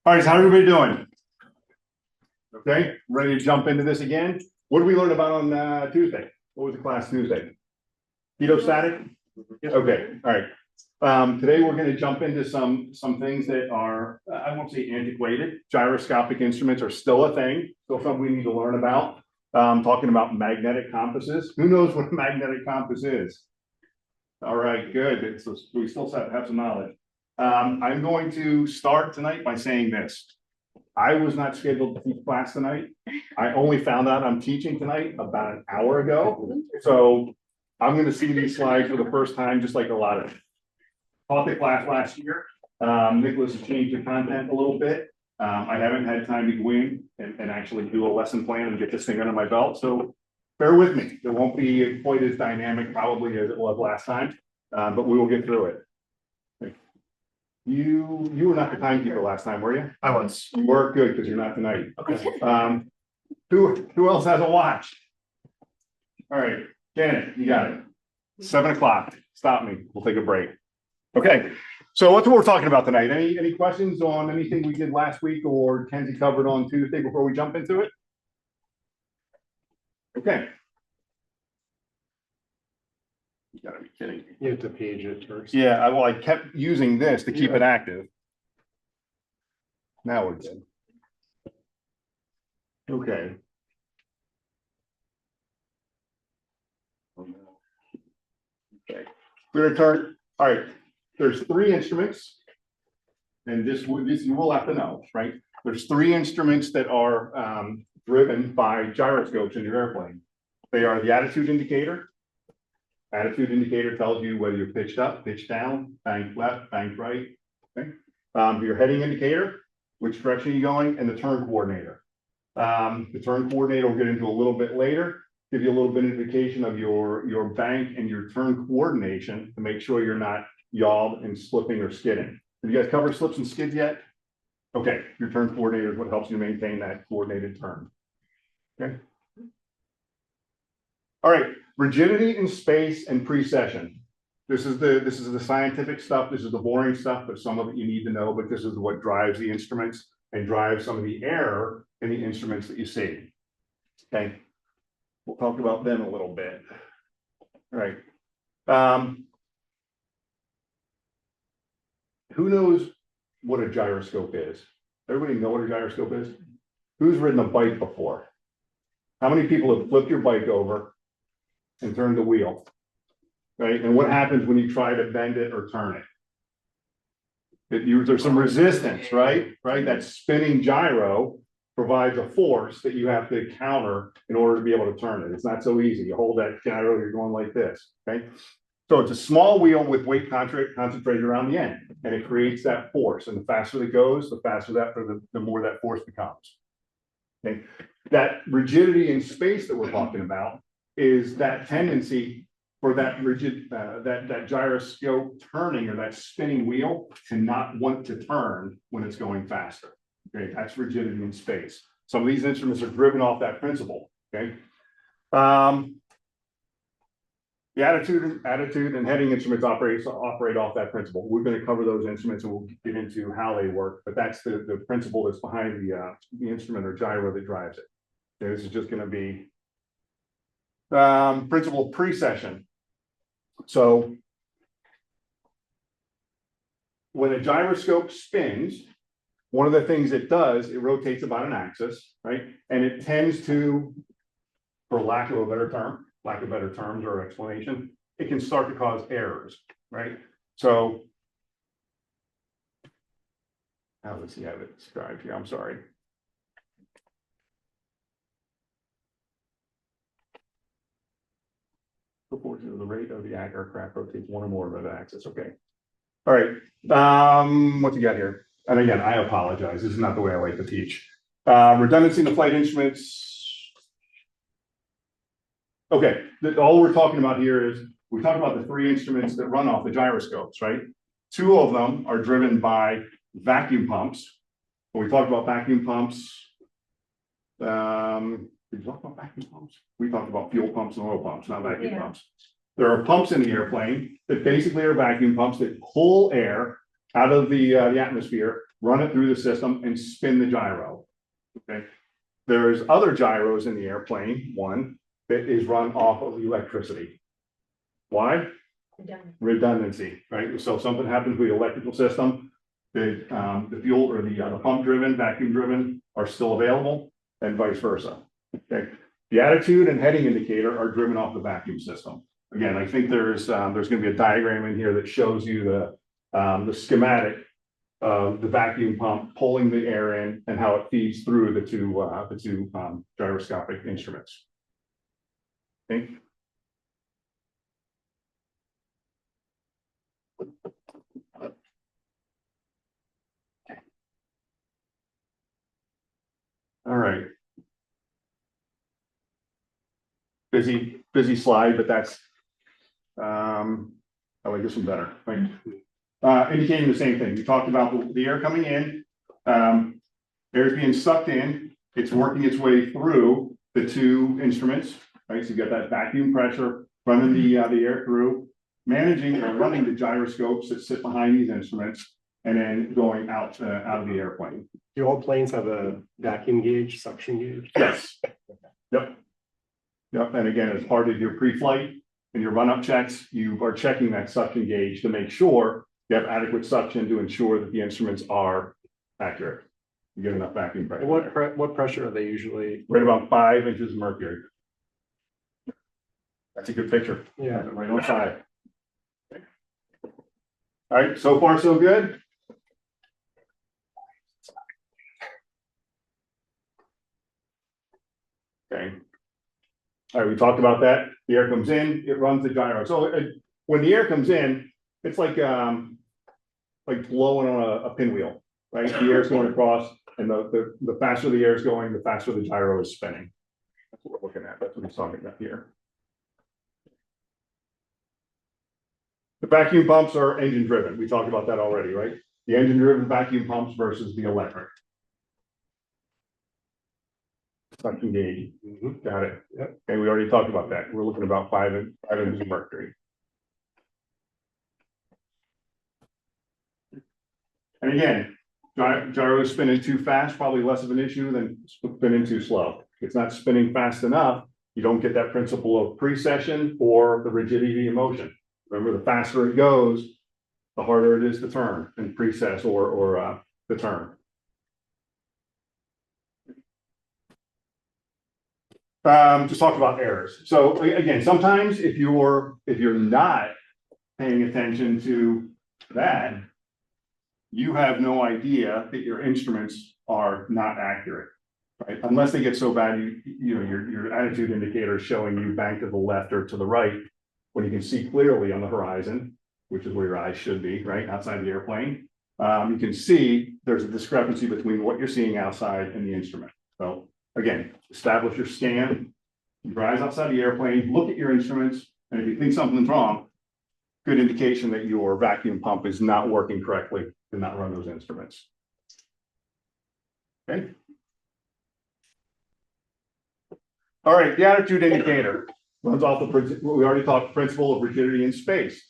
All right, so how's everybody doing? Okay, ready to jump into this again? What did we learn about on Tuesday? What was the class Tuesday? Hedostatic? Okay, all right. Today we're going to jump into some things that are, I won't say antiquated. Gyroscopic instruments are still a thing, still something we need to learn about. Talking about magnetic compasses. Who knows what a magnetic compass is? All right, good. So we still have some knowledge. I'm going to start tonight by saying this. I was not scheduled to teach class tonight. I only found out I'm teaching tonight about an hour ago. So I'm going to see these slides for the first time, just like a lot of taught the class last year. Nicholas has changed the content a little bit. I haven't had time to go in and actually do a lesson plan and get this thing under my belt. So bear with me. It won't be quite as dynamic probably as it was last time, but we will get through it. You were not the timekeeper last time, were you? I was. You were good because you're not tonight. Okay. Who else has a watch? All right, Janet, you got it. 7 o'clock. Stop me. We'll take a break. Okay. So what's what we're talking about tonight? Any questions on anything we did last week or Kenzie covered on Tuesday before we jump into it? Okay. You gotta be kidding me. You have to page it first. Yeah, I kept using this to keep it active. Now we're good. Okay. Okay. We're gonna turn. All right. There's 3 instruments, and this you will have to know, right? There's 3 instruments that are driven by gyroscopes in your airplane. They are the attitude indicator. Attitude indicator tells you whether you're pitched up, pitched down, banked left, banked right. Okay. Your heading indicator, which direction are you going, and the turn coordinator. The turn coordinator we'll get into a little bit later. Give you a little bit of indication of your bank and your turn coordination to make sure you're not yawed and slipping or skidding. Have you guys covered slips and skids yet? Okay, your turn coordinator is what helps you maintain that coordinated turn. Okay. All right, rigidity in space and precession. This is the scientific stuff. This is the boring stuff, but some of it you need to know. But this is what drives the instruments and drives some of the error in the instruments that you see. Okay, we'll talk about them a little bit. All right. Who knows what a gyroscope is? Everybody know what a gyroscope is? Who's ridden a bike before? How many people have flipped your bike over and turned the wheel? Right? And what happens when you try to bend it or turn it? There's some resistance, right? Right? That spinning gyro provides a force that you have to counter in order to be able to turn it. It's not so easy. You hold that gyro, you're going like this. Okay. So it's a small wheel with weight concentrated around the end, and it creates that force. And the faster it goes, the faster the more that force becomes. Okay. That rigidity in space that we're talking about is that tendency for that rigid, that gyroscope turning or that spinning wheel to not want to turn when it's going faster. Okay, that's rigidity in space. Some of these instruments are driven off that principle. Okay. The attitude and heading instruments operate off that principle. We're going to cover those instruments and we'll get into how they work, but that's the principle that's behind the instrument or gyro that drives it. Okay, this is just going to be principle of precession. So when a gyroscope spins, one of the things it does, it rotates about an axis, right? And it tends to, for lack of a better terms or explanation, it can start to cause errors, right? So, let's see how it's described here. I'm sorry. Proportion of the rate of the aircraft rotates one or more of the axis. Okay. All right. What you got here? And again, I apologize. This is not the way I like to teach. Redundancy in the flight instruments. Okay, all we're talking about here is we talk about the 3 instruments that run off the gyroscopes, right? 2 of them are driven by vacuum pumps. When we talk about vacuum pumps, did we talk about vacuum pumps? We talked about fuel pumps and oil pumps, not vacuum pumps. There are pumps in the airplane that basically are vacuum pumps that pull air out of the atmosphere run it through the system and spin the gyro. Okay. There's other gyros in the airplane, one that is run off of electricity. Why? Redundancy, right? So if something happens with the electrical system, the fuel or the pump driven, vacuum driven are still available, and vice versa. Okay. The attitude and heading indicator are driven off the vacuum system. Again, I think there's going to be a diagram in here that shows you the schematic of the vacuum pump pulling the air in and how it feeds through the two gyroscopic instruments. Okay. All right. Busy slide, but that's, I like this one better, right? Indicating the same thing. We talked about the air coming in, air is being sucked in, it's working its way through the two instruments, right? So you got that vacuum pressure running the air through, managing or running the gyroscopes that sit behind these instruments, and then going out of the airplane. Do all planes have a vacuum gauge, suction gauge? Yes. Yep. Yep. And again, as part of your pre-flight and your run-up checks, you are checking that suction gauge to make sure you have adequate suction to ensure that the instruments are accurate. You get enough vacuum pressure. What pressure are they usually? Right about 5 inches of mercury. That's a good picture. Yeah. Right on 5. All right. So far, so good. Okay. All right, we talked about that. The air comes in, it runs the gyro. So when the air comes in, it's like blowing on a pinwheel, right? The air's going across, and the faster the air is going, the faster the gyro is spinning. That's what we're looking at. That's what he's talking about here. The vacuum pumps are engine driven. We talked about that already, right? The engine driven vacuum pumps versus the electric. Suction gauge. Got it. Yep. And we already talked about that. We're looking about 5 inches of mercury. And again, gyro is spinning too fast, probably less of an issue than spinning too slow. If it's not spinning fast enough, you don't get that principle of precession or the rigidity of motion. Remember, the faster it goes, the harder it is to turn and precess or the turn. Just talk about errors. So again, sometimes if you're not paying attention to that, you have no idea that your instruments are not accurate, right? Unless they get so bad, your attitude indicator is showing you bank to the left or to the right, when you can see clearly on the horizon, which is where your eyes should be, right outside the airplane. You can see there's a discrepancy between what you're seeing outside and the instrument. So again, establish your scan, your eyes outside the airplane, look at your instruments, and if you think something's wrong, good indication that your vacuum pump is not working correctly to not run those instruments. Okay. All right, the attitude indicator runs off we already talked principle of rigidity in space.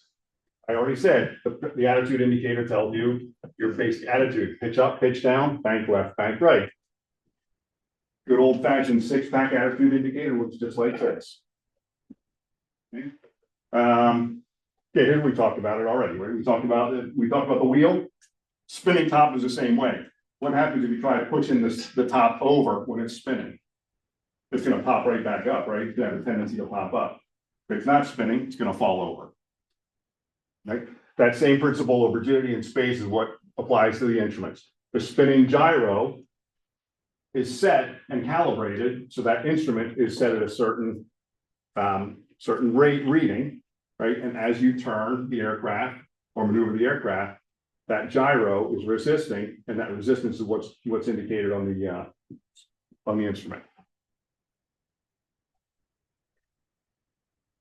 I already said the attitude indicator tells you your basic attitude: pitch up, pitch down, bank left, bank right. Good old fashioned 6-pack attitude indicator looks just like this. Okay. Here we talked about it already, right? We talked about the wheel. Spinning top is the same way. What happens if you try to push in the top over when it's spinning? It's going to pop right back up, right? It's going to have a tendency to pop up. If it's not spinning, it's going to fall over. Right? That same principle of rigidity in space is what applies to the instruments. The spinning gyro is set and calibrated so that instrument is set at a certain rate reading, right? And as you turn the aircraft or maneuver the aircraft, that gyro is resisting, and that resistance is what's indicated on the instrument.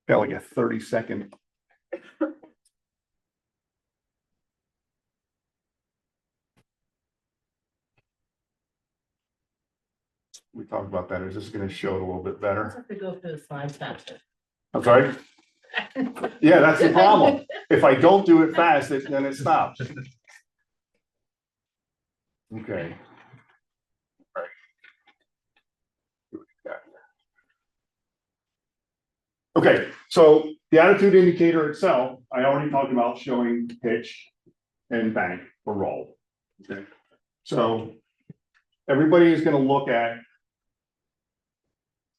Got like a 30-second. We talked about that. Is this going to show it a little bit better? Have to go through the slides faster. I'm sorry. Yeah, that's the problem. If I don't do it fast, then it stops. Okay. Right. Okay, so the attitude indicator itself, I already talked about showing pitch and bank or roll. Okay, so everybody is going to look at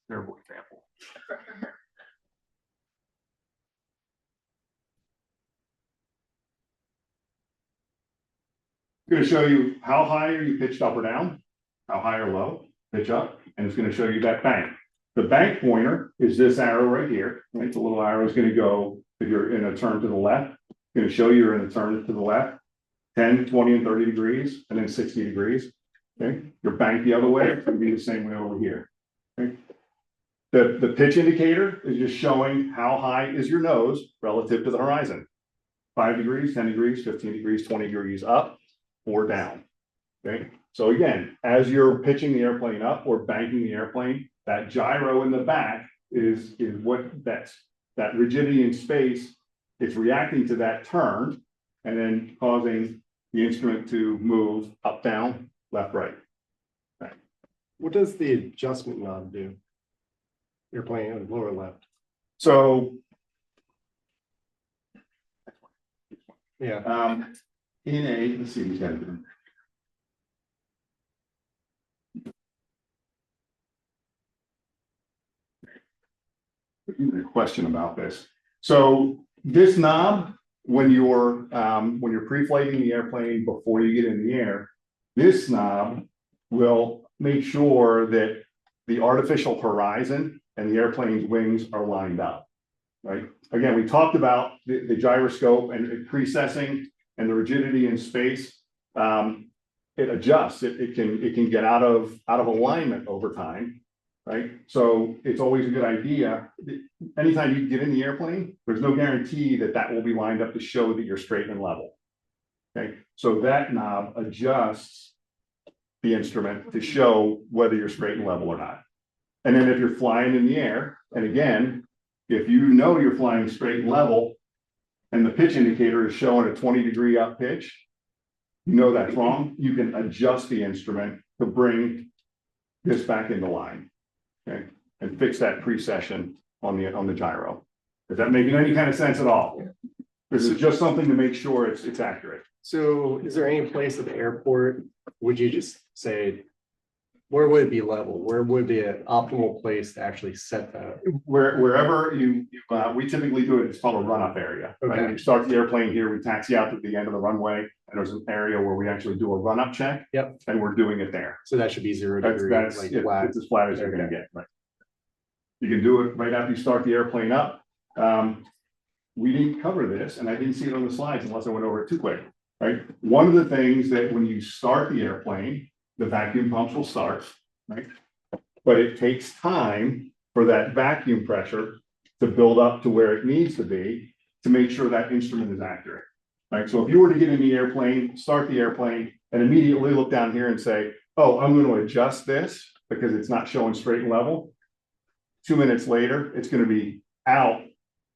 their example. I'm going to show you how high are you pitched up or down, how high or low, pitch up, and it's going to show you that bank. The bank pointer is this arrow right here, right? The little arrow is going to go, if you're in a turn to the left, it's going to show you're in a turn to the left, 10, 20, and 30 degrees, and then 60 degrees. Okay, your bank the other way, it's going to be the same way over here. Okay. The pitch indicator is just showing how high is your nose relative to the horizon. 5 degrees, 10 degrees, 15 degrees, 20 degrees up or down. Okay, so again, as you're pitching the airplane up or banking the airplane, that gyro in the back is what that rigidity in space, it's reacting to that turn and then causing the instrument to move up, down, left, right. Okay. What does the adjustment knob do? You're playing on lower left. So Yeah. in a, let's see, he's got it. A question about this. So this knob, when you're pre-flighting the airplane before you get in the air, this knob will make sure that the artificial horizon and the airplane's wings are lined up. Right. Again, we talked about the gyroscope and precessing and the rigidity in space. It adjusts. It can get out of alignment over time. Right. So it's always a good idea. Anytime you get in the airplane, there's no guarantee that will be lined up to show that you're straight and level. Okay. So that knob adjusts the instrument to show whether you're straight and level or not. And then if you're flying in the air, and again, if you know you're flying straight and level and the pitch indicator is showing a 20-degree up pitch, you know that's wrong. You can adjust the instrument to bring this back into line. Okay, and fix that precession on the gyro. Is that making any kind of sense at all? This is just something to make sure it's accurate. So is there any place at the airport, would you just say, where would it be level? Where would be an optimal place to actually set that? Wherever we typically do it, it's called a run-up area. Right? Okay. We start the airplane here, we taxi out to the end of the runway, and there's an area where we actually do a run-up check. Yep. And we're doing it there. So that should be 0 That's degrees, like flat. it's as flat as you're going to get. Right. You can do it right after you start the airplane up. We didn't cover this, and I didn't see it on the slides unless I went over it too quick. Right. One of the things that when you start the airplane, the vacuum pumps will start, right? But it takes time for that vacuum pressure to build up to where it needs to be to make sure that instrument is accurate, right? So if you were to get in the airplane, start the airplane, and immediately look down here and say, oh, I'm going to adjust this because it's not showing straight and level. 2 minutes later, it's going to be out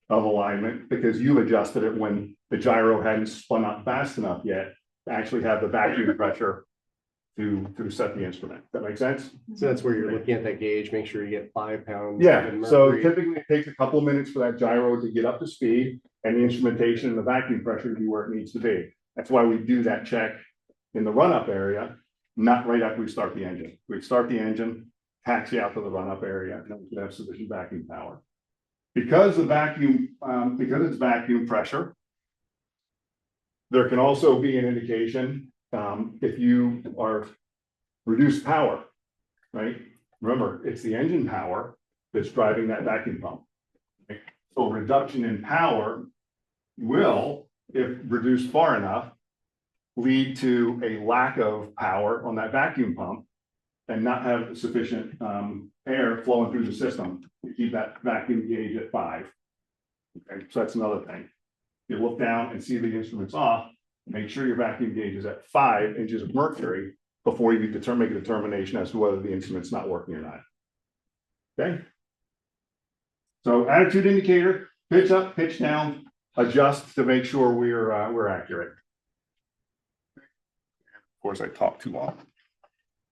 of alignment because you adjusted it when the gyro hadn't spun up fast enough yet to actually have the vacuum pressure to set the instrument. That makes sense? So that's where you're looking at that gauge, make sure you get 5 pounds. Yeah, of so mercury. typically it takes a couple of minutes for that gyro to get up to speed and the instrumentation and the vacuum pressure to be where it needs to be. That's why we do that check in the run-up area, not right after we start the engine. We start the engine, taxi out to the run-up area, and then we can have sufficient vacuum power. Because the vacuum, because it's vacuum pressure, there can also be an indication if you are reduced power, right? Remember, it's the engine power that's driving that vacuum pump. Okay? So reduction in power will, if reduced far enough, lead to a lack of power on that vacuum pump and not have sufficient air flowing through the system to keep that vacuum gauge at 5. Okay, so that's another thing. You look down and see the instrument's off, make sure your vacuum gauge is at 5 inches of mercury before you make a determination as to whether the instrument's not working or not. Okay. So attitude indicator, pitch up, pitch down, adjust to make sure we're accurate. course, I talk too long.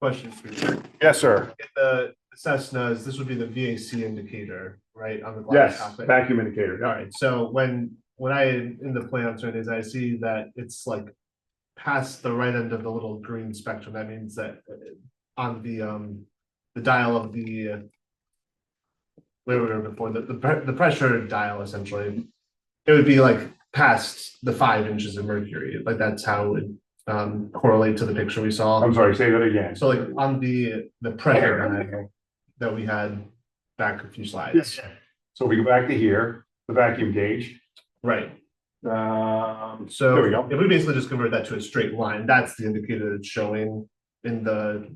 Question for you. Yes, sir. In the Cessnas, this would be the VAC indicator, right, on the glass Yes, cockpit? vacuum indicator. All right, so when I, in the plan on certain days, I see that it's like past the right end of the little green spectrum, that means that on the dial of the where we were before, the pressure dial essentially, it would be like past the 5 inches of mercury, like that's how it would correlate to the picture we saw. I'm sorry, say that again. So like on the pressure dial that we had back a few slides. So we go back to here, the vacuum gauge. Right. So there we go. If we basically just convert that to a straight line, that's the indicator that's showing in the,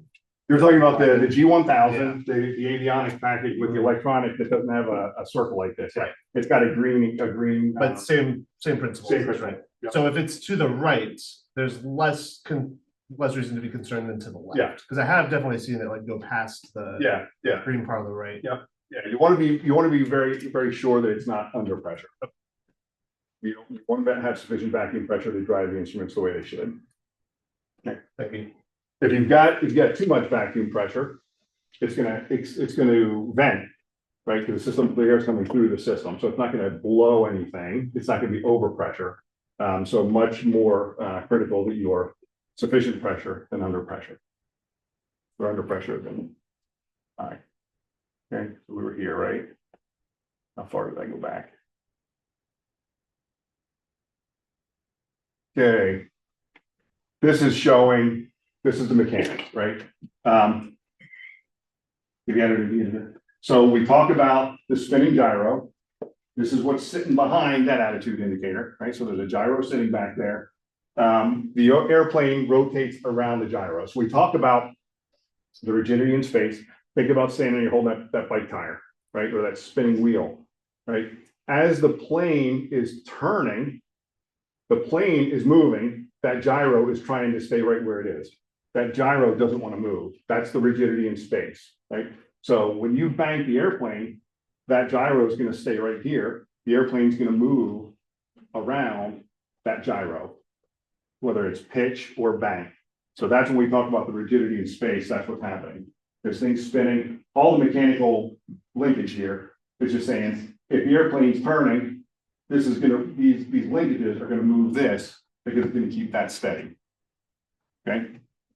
You're talking about the G1000, the avionics package with the electronic that doesn't have a circle like this. Right. It's got a green. but same principle. Same principle. Right. Yep. So if it's to the right, there's less reason to be concerned than to the left. Yeah. Because I have definitely seen it like go past the Yeah. green part of the right. Yeah. Yeah, you want to be very, very sure that it's not under pressure. You want to have sufficient vacuum pressure to drive the instruments the way they should. Thank you. If you've got too much vacuum pressure, it's gonna vent, right? Because the air is coming through the system, so it's not gonna blow anything. It's not gonna be overpressure. So much more critical that you're sufficient pressure than under pressure. Or under pressure than. All right. Okay, so we were here, right? How far did I go back? Okay. This is the mechanics, right? So we talk about the spinning gyro. This is what's sitting behind that attitude indicator, right? So there's a gyro sitting back there. The airplane rotates around the gyro. So we talk about the rigidity in space. Think about standing, you're holding that bike tire, right? Or that spinning wheel, right? As the plane is turning, the plane is moving, that gyro is trying to stay right where it is. That gyro doesn't want to move. That's the rigidity in space, right? So when you bank the airplane, that gyro is going to stay right here. The airplane's going to move around that gyro, whether it's pitch or bank. So that's when we talk about the rigidity in space, that's what's happening. This thing's spinning, all the mechanical linkage here is just saying, if the airplane's turning, this is gonna, these linkages are gonna move this, because it's gonna keep that steady. Okay,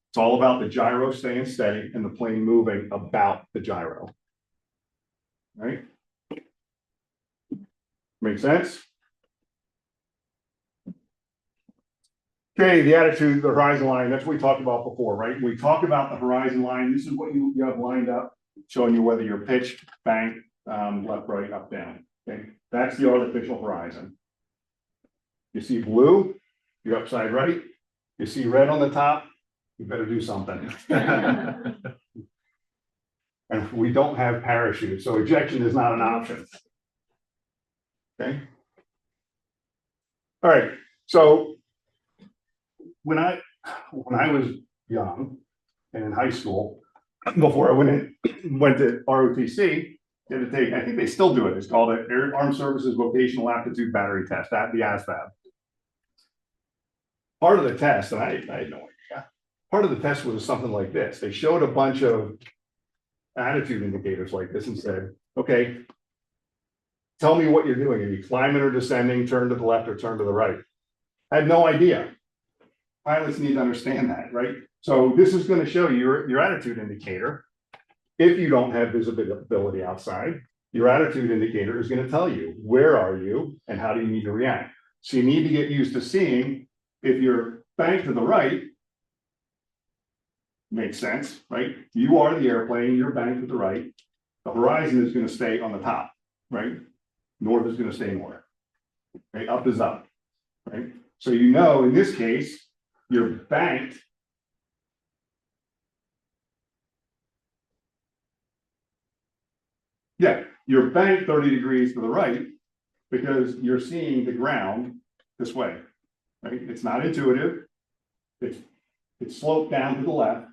it's all about the gyro staying steady and the plane moving about the gyro. Right? Make sense? Okay, the attitude, the horizon line, that's what we talked about before, right? We talked about the horizon line. This is what you have lined up, showing you whether you're pitched, bank, left, right, up, down. Okay, that's the artificial horizon. You see blue, you're upside right. You see red on the top, you better do something. And we don't have parachutes, so ejection is not an option. Okay. All right, so when I was young and in high school, before I went to ROTC, they had to take, I think they still do it. It's called the Air Armed Services Vocational Aptitude Battery Test, at the ASVAB. Part of the test, and I had no idea. Part of the test was something like this. They showed a bunch of attitude indicators like this and said, okay, tell me what you're doing. Are you climbing or descending, turn to the left or turn to the right? I had no idea. Pilots need to understand that, right? So this is going to show you your attitude indicator. If you don't have visibility outside, your attitude indicator is going to tell you where are you and how do you need to react. So you need to get used to seeing if you're banked to the right, makes sense, right? You are the airplane, you're banked to the right. The horizon is going to stay on the top, right? North is going to stay north, right? Up is up, right? So you know, in this case, you're banked. Yeah, you're banked 30 degrees to the right because you're seeing the ground this way, right? It's not intuitive. It's sloped down to the left.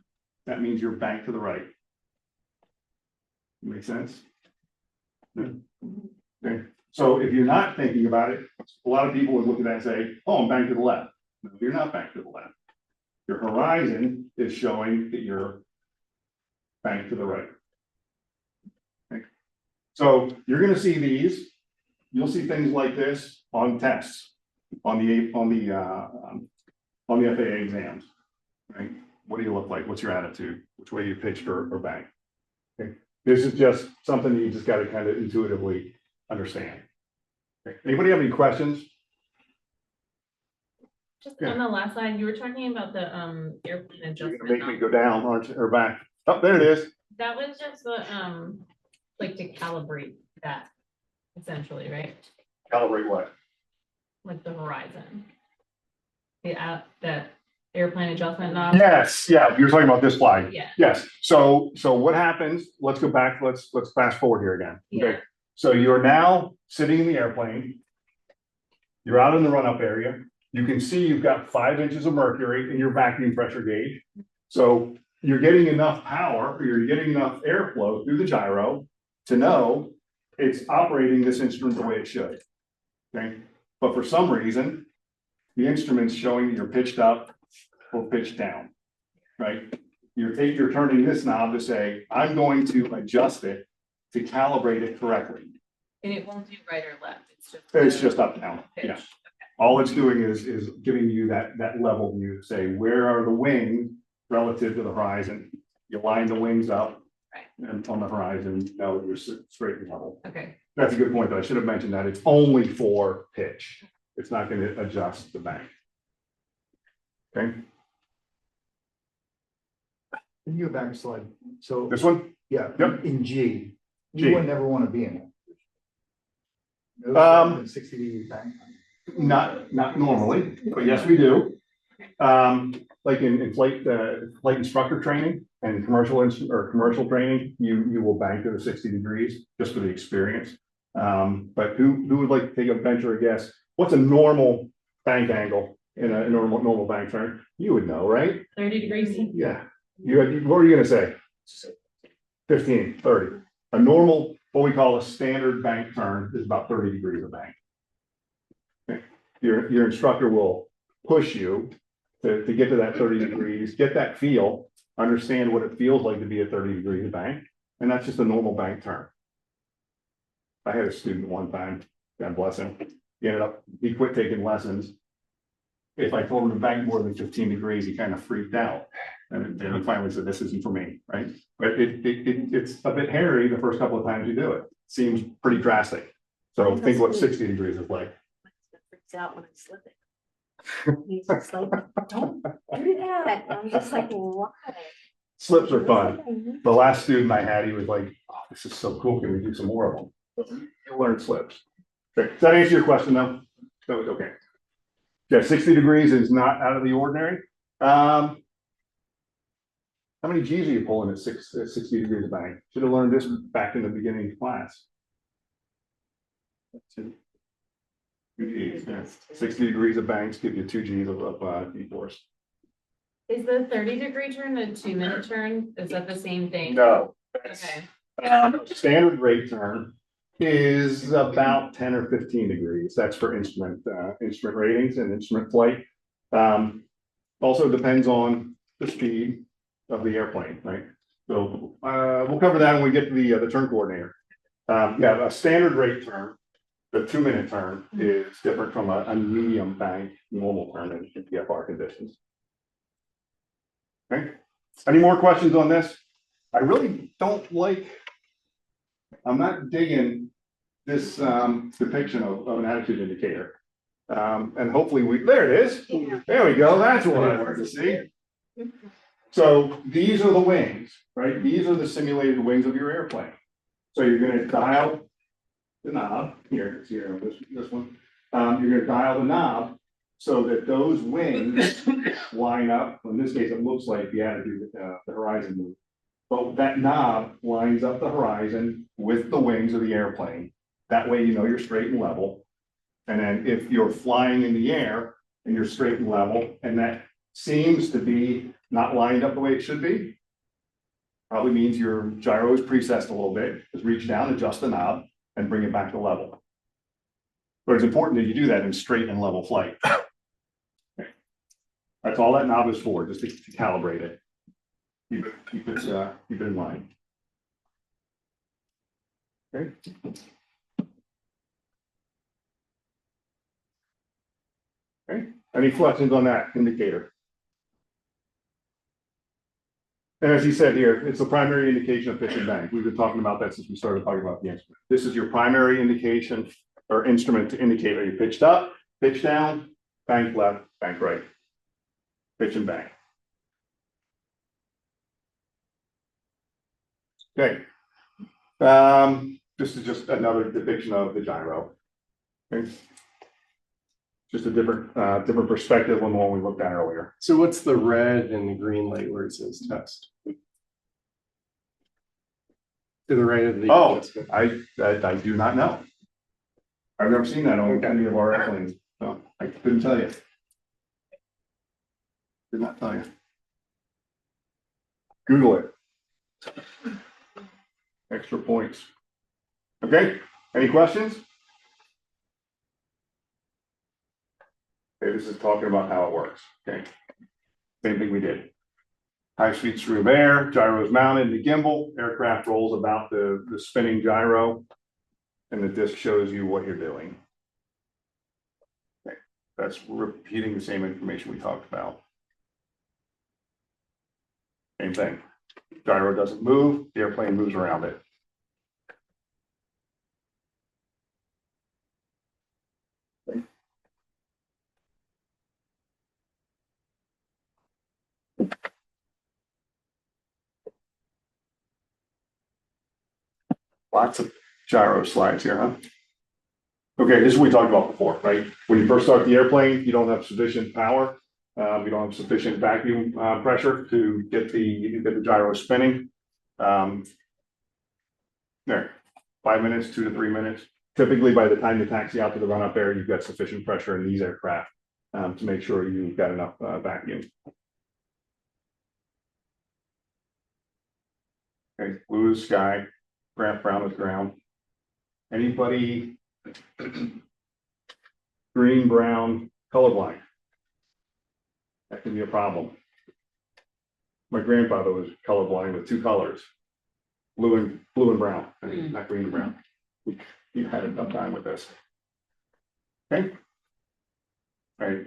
That means you're banked to the right. Make sense? Okay. So if you're not thinking about it, a lot of people would look at that and say, oh, I'm banked to the left. No, you're not banked to the left. Your horizon is showing that you're banked to the right. Okay. So you're gonna see these, you'll see things like this on tests, on the FAA exams, right? What do you look like? What's your attitude? Which way you pitched or banked? Okay. This is just something that you just gotta kind of intuitively understand. Okay. Anybody have any questions? Just on the last slide, you were talking about the airplane You're adjustment. gonna make me go down, aren't you, or back? Oh, there it is. That was just the like to calibrate that essentially, right? Calibrate what? Like the horizon. The airplane adjustment knob. Yes, yeah, you're talking about this slide. Yeah. Yes, so what happens, let's go back, let's fast forward here again. Okay. Yeah. So you're now sitting in the airplane. You're out in the run-up area. You can see you've got 5 inches of mercury in your vacuum pressure gauge. So you're getting enough power, or you're getting enough airflow through the gyro to know it's operating this instrument the way it should. Okay, but for some reason, the instrument's showing that you're pitched up or pitched down, right? You're turning this knob to say, I'm going to adjust it to calibrate it correctly. And it won't do right or left. It's just up, down, pitch. yeah. All it's doing is giving you that level view to say, where are the wings relative to the horizon? You line the wings up. Right. And on the horizon, now you're straight and level. Okay. That's a good point, though. I should have mentioned that. It's only for pitch. It's not going to adjust the bank. Okay, Can you go back a slide? So, this one? yeah, Yep. in G, G. you would never want to be in it. No, 60-degree bank. Not normally, but yes, we do. Like in flight instructor training and commercial training, you will bank to the 60 degrees just for the experience. But who would like to take a venture a guess? What's a normal bank angle in a normal bank turn? You would know, right? 30 degrees. Yeah. What were you gonna say? 15, 30. A normal, what we call a standard bank turn is about 30 degrees of bank. Okay. Your instructor will push you to get to that 30 degrees, get that feel, understand what it feels like to be at 30 degrees of bank. And that's just a normal bank turn. I had a student one time, God bless him, he quit taking lessons. If I told him to bank more than 15 degrees, he kind of freaked out. And then he finally said, this isn't for me, right? But it's a bit hairy the first couple of times you do it. Seems pretty drastic. So think what 60 degrees is like. Freaks out when I'm slipping. He's just like, don't do that. I'm just like, why? Slips are fun. The last student I had, he was like, oh, this is so cool. Can we do some more of them? You learn slips. Okay. Does that answer your question though? That was okay. Yeah, 60 degrees is not out of the ordinary. How many G's are you pulling at 60 degrees of bank? Should have learned this back in the beginning of class. 2 G's, yeah. 60 degrees of banks give you 2 G's of G-force. Is the 30-degree turn the 2-minute turn? Is that the same thing? No. Okay. Standard rate turn is about 10 or 15 degrees. That's for instrument ratings and instrument flight. Also depends on the speed of the airplane, right? So we'll cover that when we get to the turn coordinator. Yeah, a standard rate turn, the 2-minute turn is different from a medium bank normal turn in PFR conditions. Okay. Any more questions on this? I really don't like. I'm not digging this depiction of an attitude indicator. And hopefully there it is. There we go. That's what I wanted to see. So these are the wings, right? These are the simulated wings of your airplane. So you're going to dial the knob here. It's here, this one. You're going to dial the knob so that those wings line up. In this case, it looks like the attitude, the horizon move. But that knob lines up the horizon with the wings of the airplane. That way, you know you're straight and level. And then if you're flying in the air and you're straight and level, and that seems to be not lined up the way it should be, probably means your gyro is precessed a little bit. Just reach down, adjust the knob, and bring it back to level. But it's important that you do that in straight and level flight. Okay. That's all that knob is for, just to calibrate it. Keep it in line. Okay. Okay, any questions on that indicator? And as he said here, it's the primary indication of pitch and bang. We've been talking about that since we started talking about the instrument. This is your primary indication or instrument to indicate, are you pitched up, pitch down, bank left, bank right, pitch and bang. Okay. This is just another depiction of the gyro. Okay. Just a different perspective on the one we looked at earlier. So what's the red and the green light where it says test? To the right of the. Oh, I do not know. I've never seen that on any of our airplanes, so I couldn't tell you. Did not tell you. Google it. Extra points. Okay, any questions? Okay, this is talking about how it works, okay? Same thing we did. High-speed stream of air, gyro is mounted in the gimbal, aircraft rolls about the spinning gyro, and the disc shows you what you're doing. Okay, that's repeating the same information we talked about. Same thing. Gyro doesn't move, the airplane moves around it. Lots of gyro slides here, huh? Okay, this is what we talked about before, right? When you first start the airplane, you don't have sufficient power. You don't have sufficient vacuum pressure to get the gyro spinning. There, 5 minutes, 2 to 3 minutes. Typically, by the time you taxi out to the run-up area, you've got sufficient pressure in these aircraft to make sure you've got enough vacuum. Okay, blue is sky, brown is ground. Anybody green, brown, colorblind? That can be a problem. My grandfather was colorblind with 2 colors, blue and brown, I mean, not green and brown. He had a tough time with this. Okay. Right.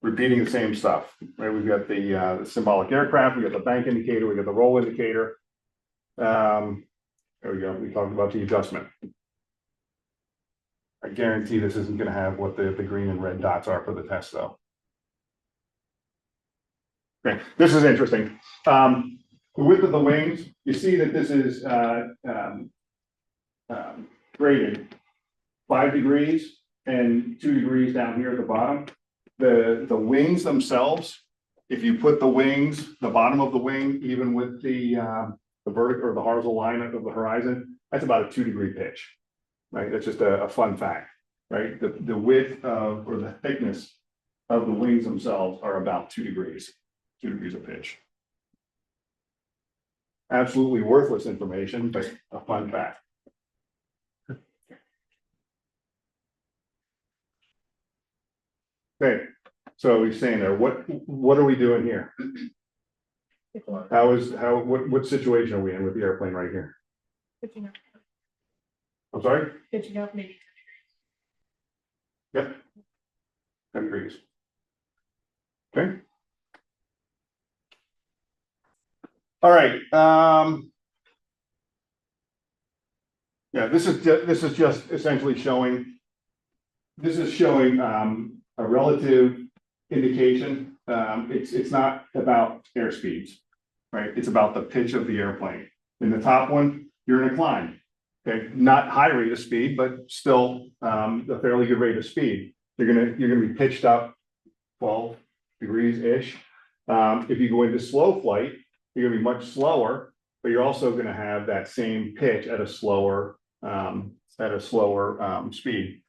Repeating the same stuff, right? We've got the symbolic aircraft, we got the bank indicator, we got the roll indicator. There we go. We talked about the adjustment. I guarantee this isn't going to have what the green and red dots are for the test, though. Okay, this is interesting. The width of the wings, you see that this is graded 5 degrees and 2 degrees down here at the bottom. The wings themselves, if you put the wings, the bottom of the wing, even with the vertical or the horizontal line of the horizon, that's about a 2 degree pitch, right? That's just a fun fact, right? The width of, or the thickness of the wings themselves are about 2 degrees of pitch. Absolutely worthless information, but a fun fact. Okay, so he's saying there, what are we doing here? What situation are we in with the airplane right here? I'm sorry? Pitching up maybe. Yep. 10 degrees. Okay. All right. Yeah, this is just essentially showing. This is showing a relative indication. It's not about airspeeds, right? It's about the pitch of the airplane. In the top one, you're in a climb. Okay, not high rate of speed, but still a fairly good rate of speed. You're gonna be pitched up 12 degrees ish. If you go into slow flight, you're gonna be much slower, but you're also gonna have that same pitch at a slower speed.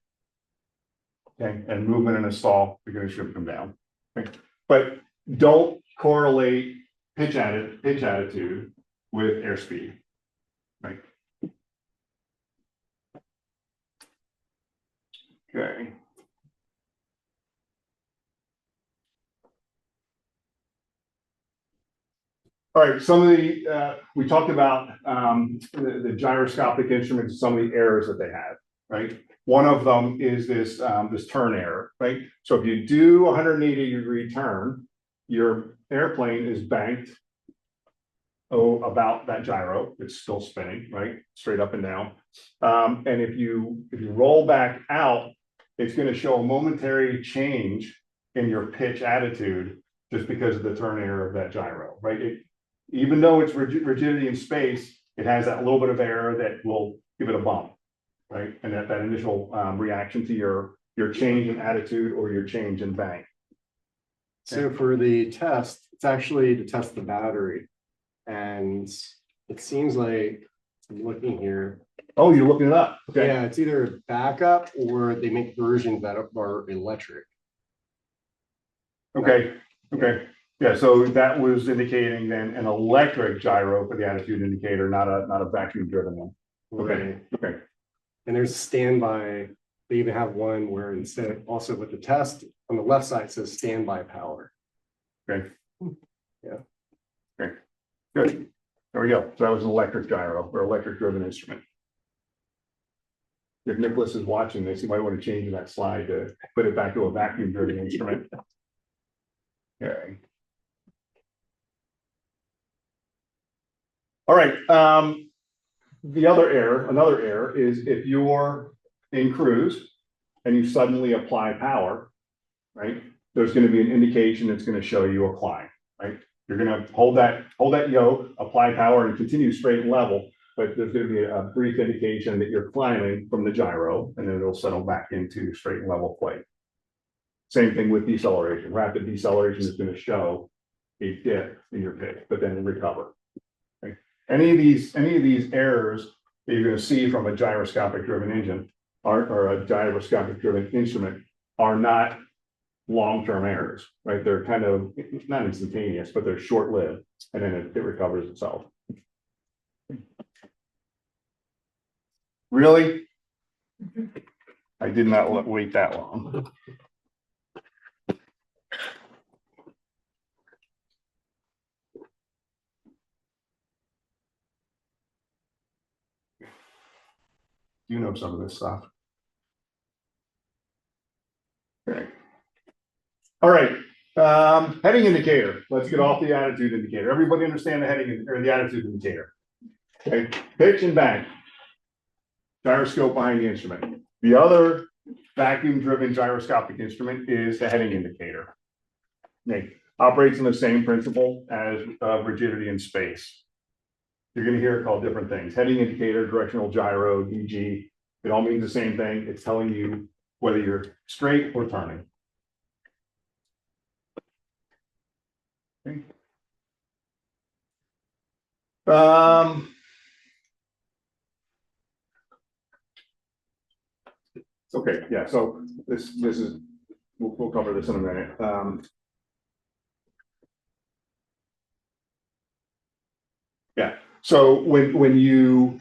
Okay, and movement in a stall, you're gonna should come down. Okay, but don't correlate pitch attitude with airspeed. Right. Okay. All right, some of the, we talked about, the gyroscopic instruments, some of the errors that they have, right? One of them is this, this turn error, right? So if you do a 180-degree turn, your airplane is banked about that gyro. It's still spinning, right? Straight up and down. And if you roll back out, it's going to show a momentary change in your pitch attitude just because of the turn error of that gyro, right? Even though it's rigidity in space, it has that little bit of error that will give it a bump, right? And that initial reaction to your change in attitude or your change in bank. So for the test, it's actually to test the battery. And it seems like, I'm looking here, Oh, you're looking it up. Okay. yeah, it's either backup or they make versions that are electric. Okay. Okay. Yeah. So that was indicating then an electric gyro for the attitude indicator, not a vacuum driven one. Okay. Okay. And there's standby, they even have one where instead, also with the test, on the left side, it says standby power. Okay. Yeah. Okay. Good. There we go. So that was an electric gyro or electric driven instrument. If Nicholas is watching this, you might want to change that slide to put it back to a vacuum driven instrument. Okay. All right. Another error is if you're in cruise and you suddenly apply power, right? There's going to be an indication that's going to show you a climb, right? You're going to hold that yoke, apply power, and continue straight and level. But there's going to be a brief indication that you're climbing from the gyro, and then it'll settle back into straight and level flight. Same thing with deceleration. Rapid deceleration is going to show a dip in your pitch, but then recover. Okay. Any of these errors that you're going to see from a gyroscopic driven engine or a gyroscopic driven instrument are not long-term errors, right? They're kind of not instantaneous, but they're short-lived, and then it recovers itself. Really? I did not wait that long. You know some of this stuff. Okay. All right. Heading indicator. Let's get off the attitude indicator. Everybody understand the heading or the attitude indicator. Okay. Pitch and bank. Gyroscope behind the instrument. The other vacuum-driven gyroscopic instrument is the heading indicator. Okay. Operates on the same principle as rigidity in space. You're going to hear it called different things. Heading indicator, directional gyro, DG. It all means the same thing. It's telling you whether you're straight or turning. Okay. Okay, yeah, so this is, we'll cover this in a minute. Yeah, so when you,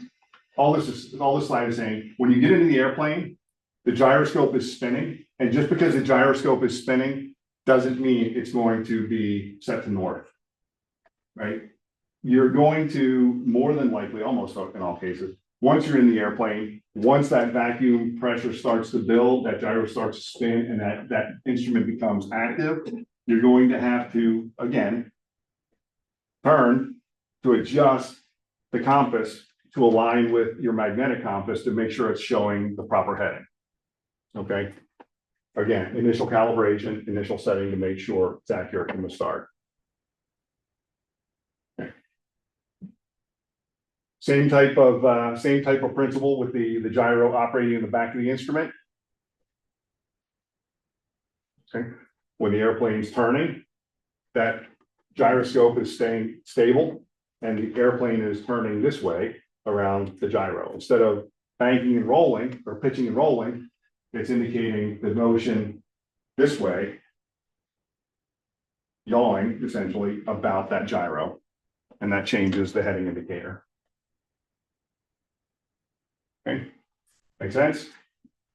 all this slide is saying, when you get into the airplane, the gyroscope is spinning, and just because the gyroscope is spinning doesn't mean it's going to be set to north, right? You're going to more than likely, almost in all cases, once you're in the airplane, once that vacuum pressure starts to build, that gyro starts to spin, and that instrument becomes active, you're going to have to, again, turn to adjust the compass to align with your magnetic compass to make sure it's showing the proper heading. Okay. Again, initial calibration, initial setting to make sure it's accurate from the start. Okay. Same type of principle with the gyro operating in the back of the instrument. Okay. When the airplane's turning, that gyroscope is staying stable, and the airplane is turning this way around the gyro. Instead of banking and rolling or pitching and rolling, it's indicating the motion this way, yawing essentially about that gyro, and that changes the heading indicator. Okay, make sense?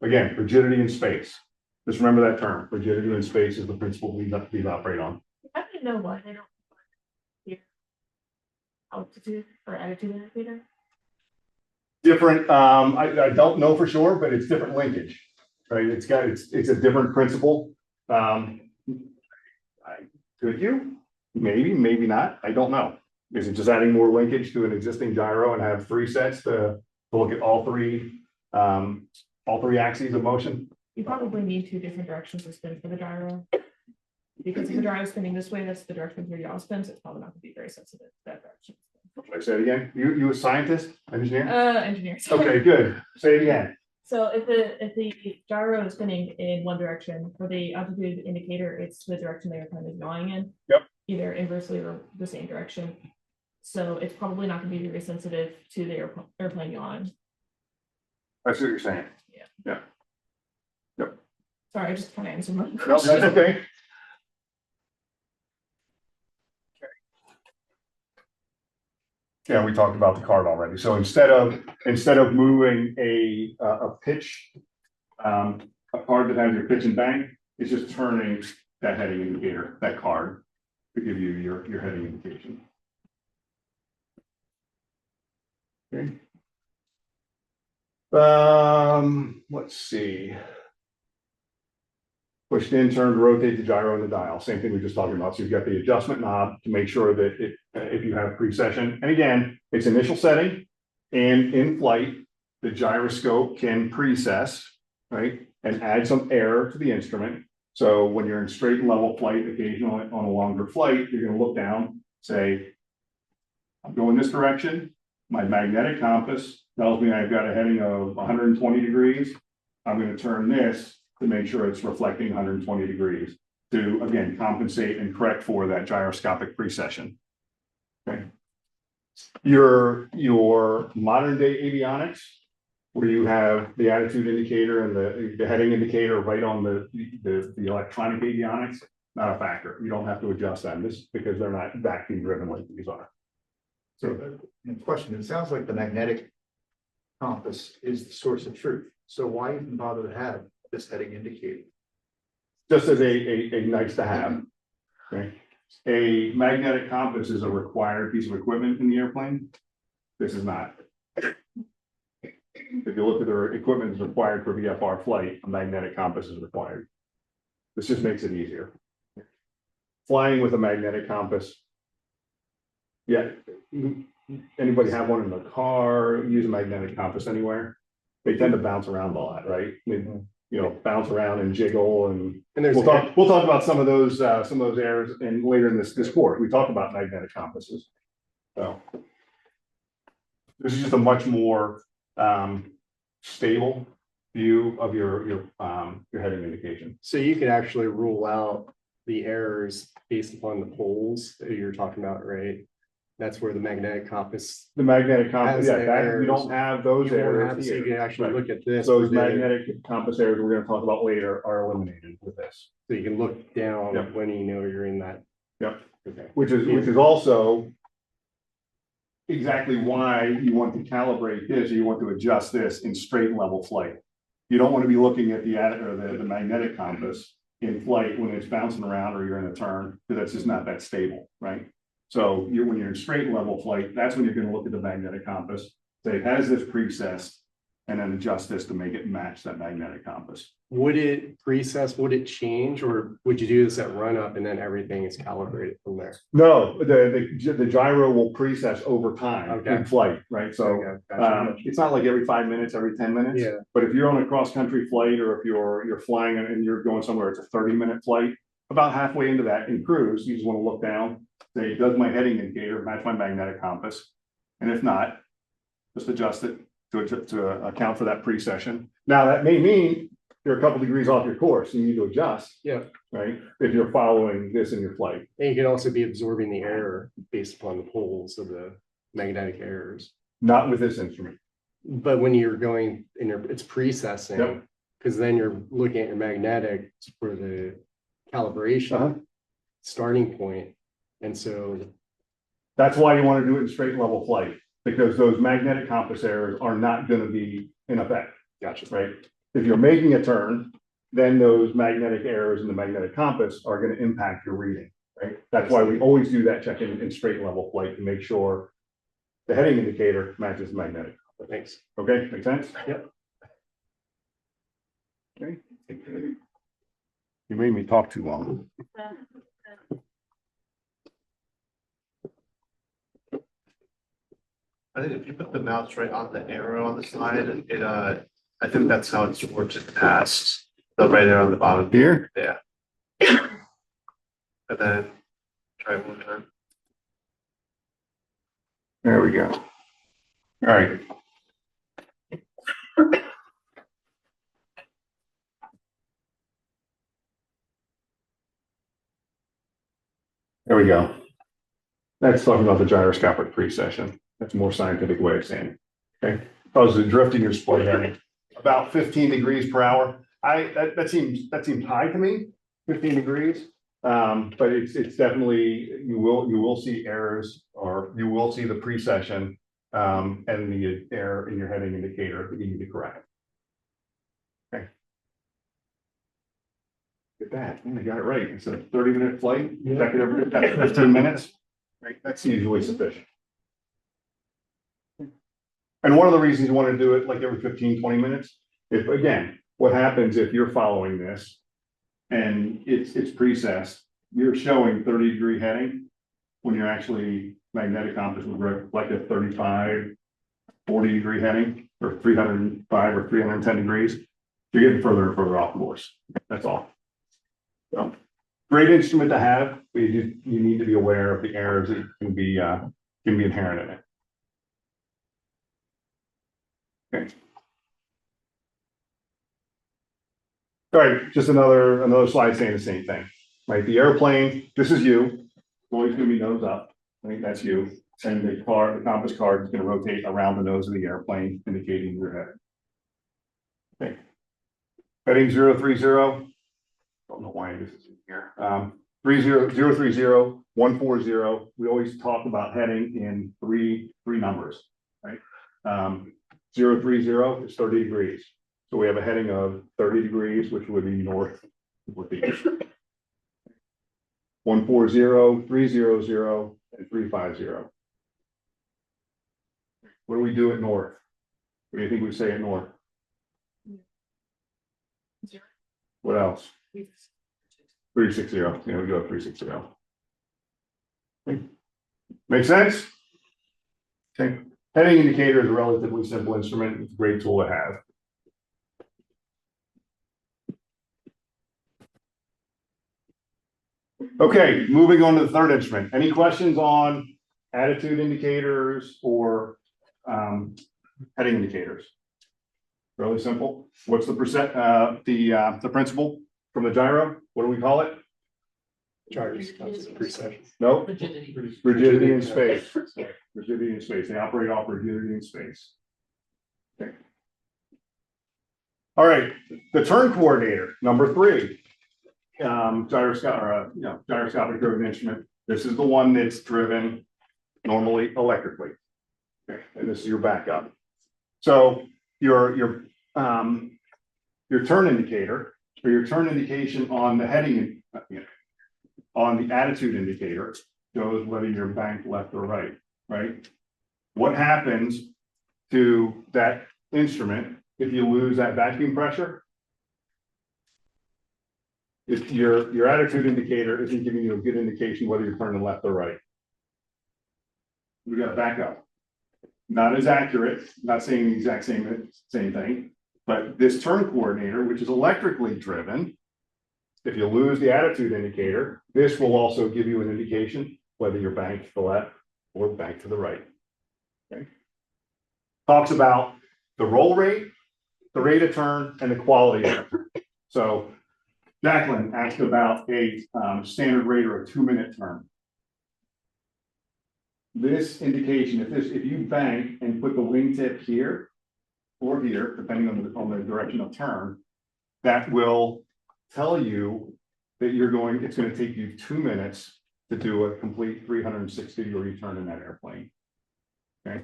Again, rigidity in space. Just remember that term. Rigidity in space is the principle we operate on. How do you know why they don't? altitude or attitude indicator? Different, I don't know for sure, but it's different linkage, right? It's a different principle. Could you? Maybe not. I don't know. Is it just adding more linkage to an existing gyro and have three sets to look at all three axes of motion? You probably need two different directions to spin for the gyro. Because if the gyro is spinning this way, that's the direction your yaw spins, it's probably not gonna be very sensitive to that direction. Should I say it again? You a scientist, engineer? Engineers. Okay, good. Say it again. So if the gyro is spinning in one direction, for the altitude indicator, it's the direction the airplane is yawing in. Yep. Either inversely or the same direction. So it's probably not gonna be very sensitive to the airplane yawing. I see what you're saying. Sorry, I just kind of answered my No, question. that's okay. Yeah, we talked about the card already. So instead of moving a pitch, a card that has your pitch and bank, it's just turning that heading indicator, that card, to give you your heading indication. Okay. Let's see. Push in, turn, rotate the gyro and the dial. Same thing we just talked about. So you've got the adjustment knob to make sure that if you have precession, and again, it's initial setting and in flight, the gyroscope can precess, right? And add some error to the instrument. So when you're in straight and level flight, occasionally on a longer flight, you're going to look down, say, I'm going this direction. My magnetic compass tells me I've got a heading of 120 degrees. I'm going to turn this to make sure it's reflecting 120 degrees to, again, compensate and correct for that gyroscopic precession. Okay. Your modern day avionics, where you have the attitude indicator and the heading indicator right on the electronic avionics, not a factor. You don't have to adjust them because they're not vacuum driven like these are. So, question, it sounds like the magnetic compass is the source of truth. So why even bother to have this heading indicator? Just as a nice to have, okay? A magnetic compass is a required piece of equipment in the airplane. This is not. If you look at the equipment that's required for VFR flight, a magnetic compass is required. This just makes it easier. Flying with a magnetic compass. Yeah, anybody have one in the car, use a magnetic compass anywhere? They tend to bounce around a lot, right? Bounce around and jiggle, and And we'll talk about some of those errors and later in this course. We talk about magnetic compasses. So this is just a much more stable view of your heading indication. So you could actually rule out the errors based upon the poles that you're talking about, right? That's where the magnetic compass. The magnetic compass, Has yeah, the that, we errors. don't have those You won't errors have- So you here. can actually Right. look at this. Those for the- magnetic compass errors we're gonna talk about later are eliminated with this. So you can look down Yep. when you know you're in that. Yep. Okay. Which is also exactly why you want to calibrate this, or you want to adjust this in straight and level flight. You don't want to be looking at the magnetic compass in flight when it's bouncing around or you're in a turn, because that's just not that stable, right? So when you're in straight and level flight, that's when you're going to look at the magnetic compass, say, has this precessed, and then adjust this to make it match that magnetic compass. Would it precess, would it change, or would you do this at run up and then everything is calibrated from there? No, the gyro will precess over time Okay. in flight, right? So Okay, gotcha. it's not like every 5 minutes, every 10 minutes. Yeah. But if you're on a cross-country flight, or if you're flying and you're going somewhere, it's a 30-minute flight. About halfway into that in cruise, you just want to look down, say, does my heading indicator match my magnetic compass? And if not, just adjust it to account for that precession. Now, that may mean you're a couple degrees off your course, you need to adjust. Yeah. Right, if you're following this in your flight. And you could also be absorbing the error based upon the poles of the magnetic errors. Not with this instrument. But when you're going and it's precessing, Yep. because then you're looking at your magnetic for the calibration Uh-huh. starting point. And so, That's why you want to do it in straight level flight, because those magnetic compass errors are not going to be in effect, gotcha. right? If you're making a turn, then those magnetic errors in the magnetic compass are going to impact your reading, right? That's why we always do that check in straight level flight to make sure the heading indicator matches the magnetic. Thanks. Okay, make sense? Yep. Okay. You made me talk too long. I think if you put the mouse right on the arrow on the slide, I think that's how it's works in the past. The right arrow on the bottom. Here? Yeah. And then try one time. There we go. All right. There we go. That's talking about the gyroscopic precession. That's a more scientific way of saying it. Okay. Causes a drift in your split heading about 15 degrees per hour. That seems high to me, 15 degrees. But it's definitely, you will see errors, or you will see the precession and the error in your heading indicator that you need to correct. Okay. Look at that, man, I got it right. It's a 30-minute flight, check it every 15 minutes. Right, that's usually sufficient. And one of the reasons you want to do it like every 15, 20 minutes, if again, what happens if you're following this and it's precessed, you're showing 30-degree heading when you're actually magnetic compass would reflect a 35, 40-degree heading, or 305 or 310 degrees. You're getting further and further off course. That's all. So, great instrument to have, but you need to be aware of the errors that can be inherent in it. Okay. All right, just another slide saying the same thing. Right, the airplane, this is you, always gonna be nose up, right, that's you. And the compass card is gonna rotate around the nose of the airplane, indicating your heading. Okay. Heading 030, don't know why this is in here. 30030 we always talk about heading in three numbers, right? 030 is 30 degrees. So we have a heading of 30 degrees, which would be north northeast. 140, 300, and 350. What do we do at north? What do you think we say at north? What else? 360. Yeah, we go 360. Make sense? Okay. Heading indicator is a relatively simple instrument. It's a great tool to have. Okay, moving on to the third instrument. Any questions on attitude indicators or heading indicators? Really simple. What's the the principle from the gyro? What do we call it? Gyroscopic precession. No, Rigidity. rigidity in space. Rigidity in space. They operate off rigidity in space. Okay. All right, the turn coordinator, number 3. Gyroscopic driven instrument. This is the one that's driven normally electrically. Okay, and this is your backup. So your turn indicator, or your turn indication on the heading, on the attitude indicator, shows whether you're banked left or right. Right. What happens to that instrument if you lose that vacuum pressure? If your attitude indicator isn't giving you a good indication whether you're turning left or right. We got to back up. Not as accurate, not saying the exact same thing, but this turn coordinator, which is electrically driven, if you lose the attitude indicator, this will also give you an indication whether you're banked to the left or banked to the right. Okay. Talks about the roll rate, the rate of turn, and the quality of turn. So Jacqueline asked about a standard rate or a 2-minute turn. This indication, if you bank and put the wingtip here or here, depending on the direction of turn, that will tell you that it's going to take you 2 minutes to do a complete 360-degree turn in that airplane. Okay,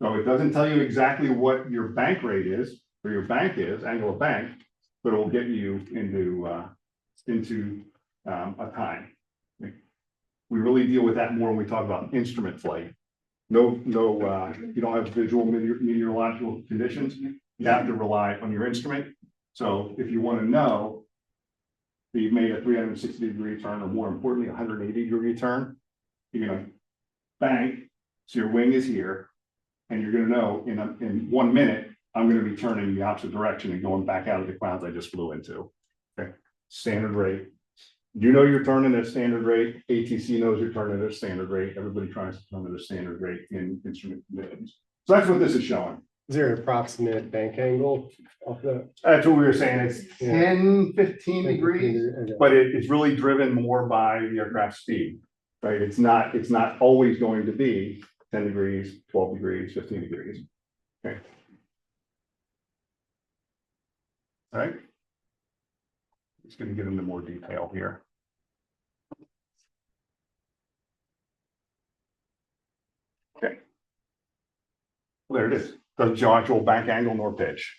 so it doesn't tell you exactly what your bank rate is, or your bank is, angle of bank, but it will get you into a time. We really deal with that more when we talk about instrument flight. No, you don't have visual meteorological conditions. You have to rely on your instrument. So if you want to know that you've made a 360-degree turn, or more importantly, 180-degree turn, you're gonna bank, so your wing is here, and you're gonna know in 1 minute, I'm gonna be turning the opposite direction and going back out of the clouds I just flew into. Okay, standard rate. You know you're turning at standard rate. ATC knows you're turning at standard rate. Everybody tries to turn at a standard rate in instrument conditions. So that's what this is showing. Is there an approximate bank angle off that? That's what we were saying. It's Yeah. 10, 15 degrees, Okay. but it's really driven more by the aircraft speed, right? It's not always going to be 10 degrees, 12 degrees, 15 degrees. Okay. All right. Just going to get into more detail here. Okay. Well, there it is. Doesn't show actual bank angle nor pitch.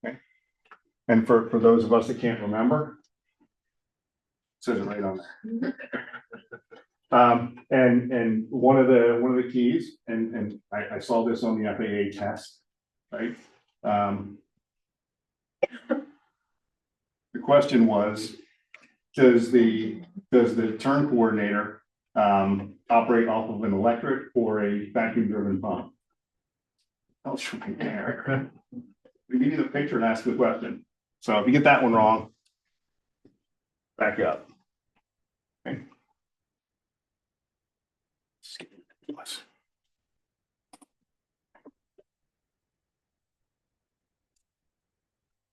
Okay. And for those of us that can't remember, it says it right on there. And one of the keys, and I saw this on the FAA test, right? The question was, does the turn coordinator operate off of an electric or a vacuum driven pump? I'll show you there. We give you the picture and ask the question. So if you get that one wrong, back up. Okay.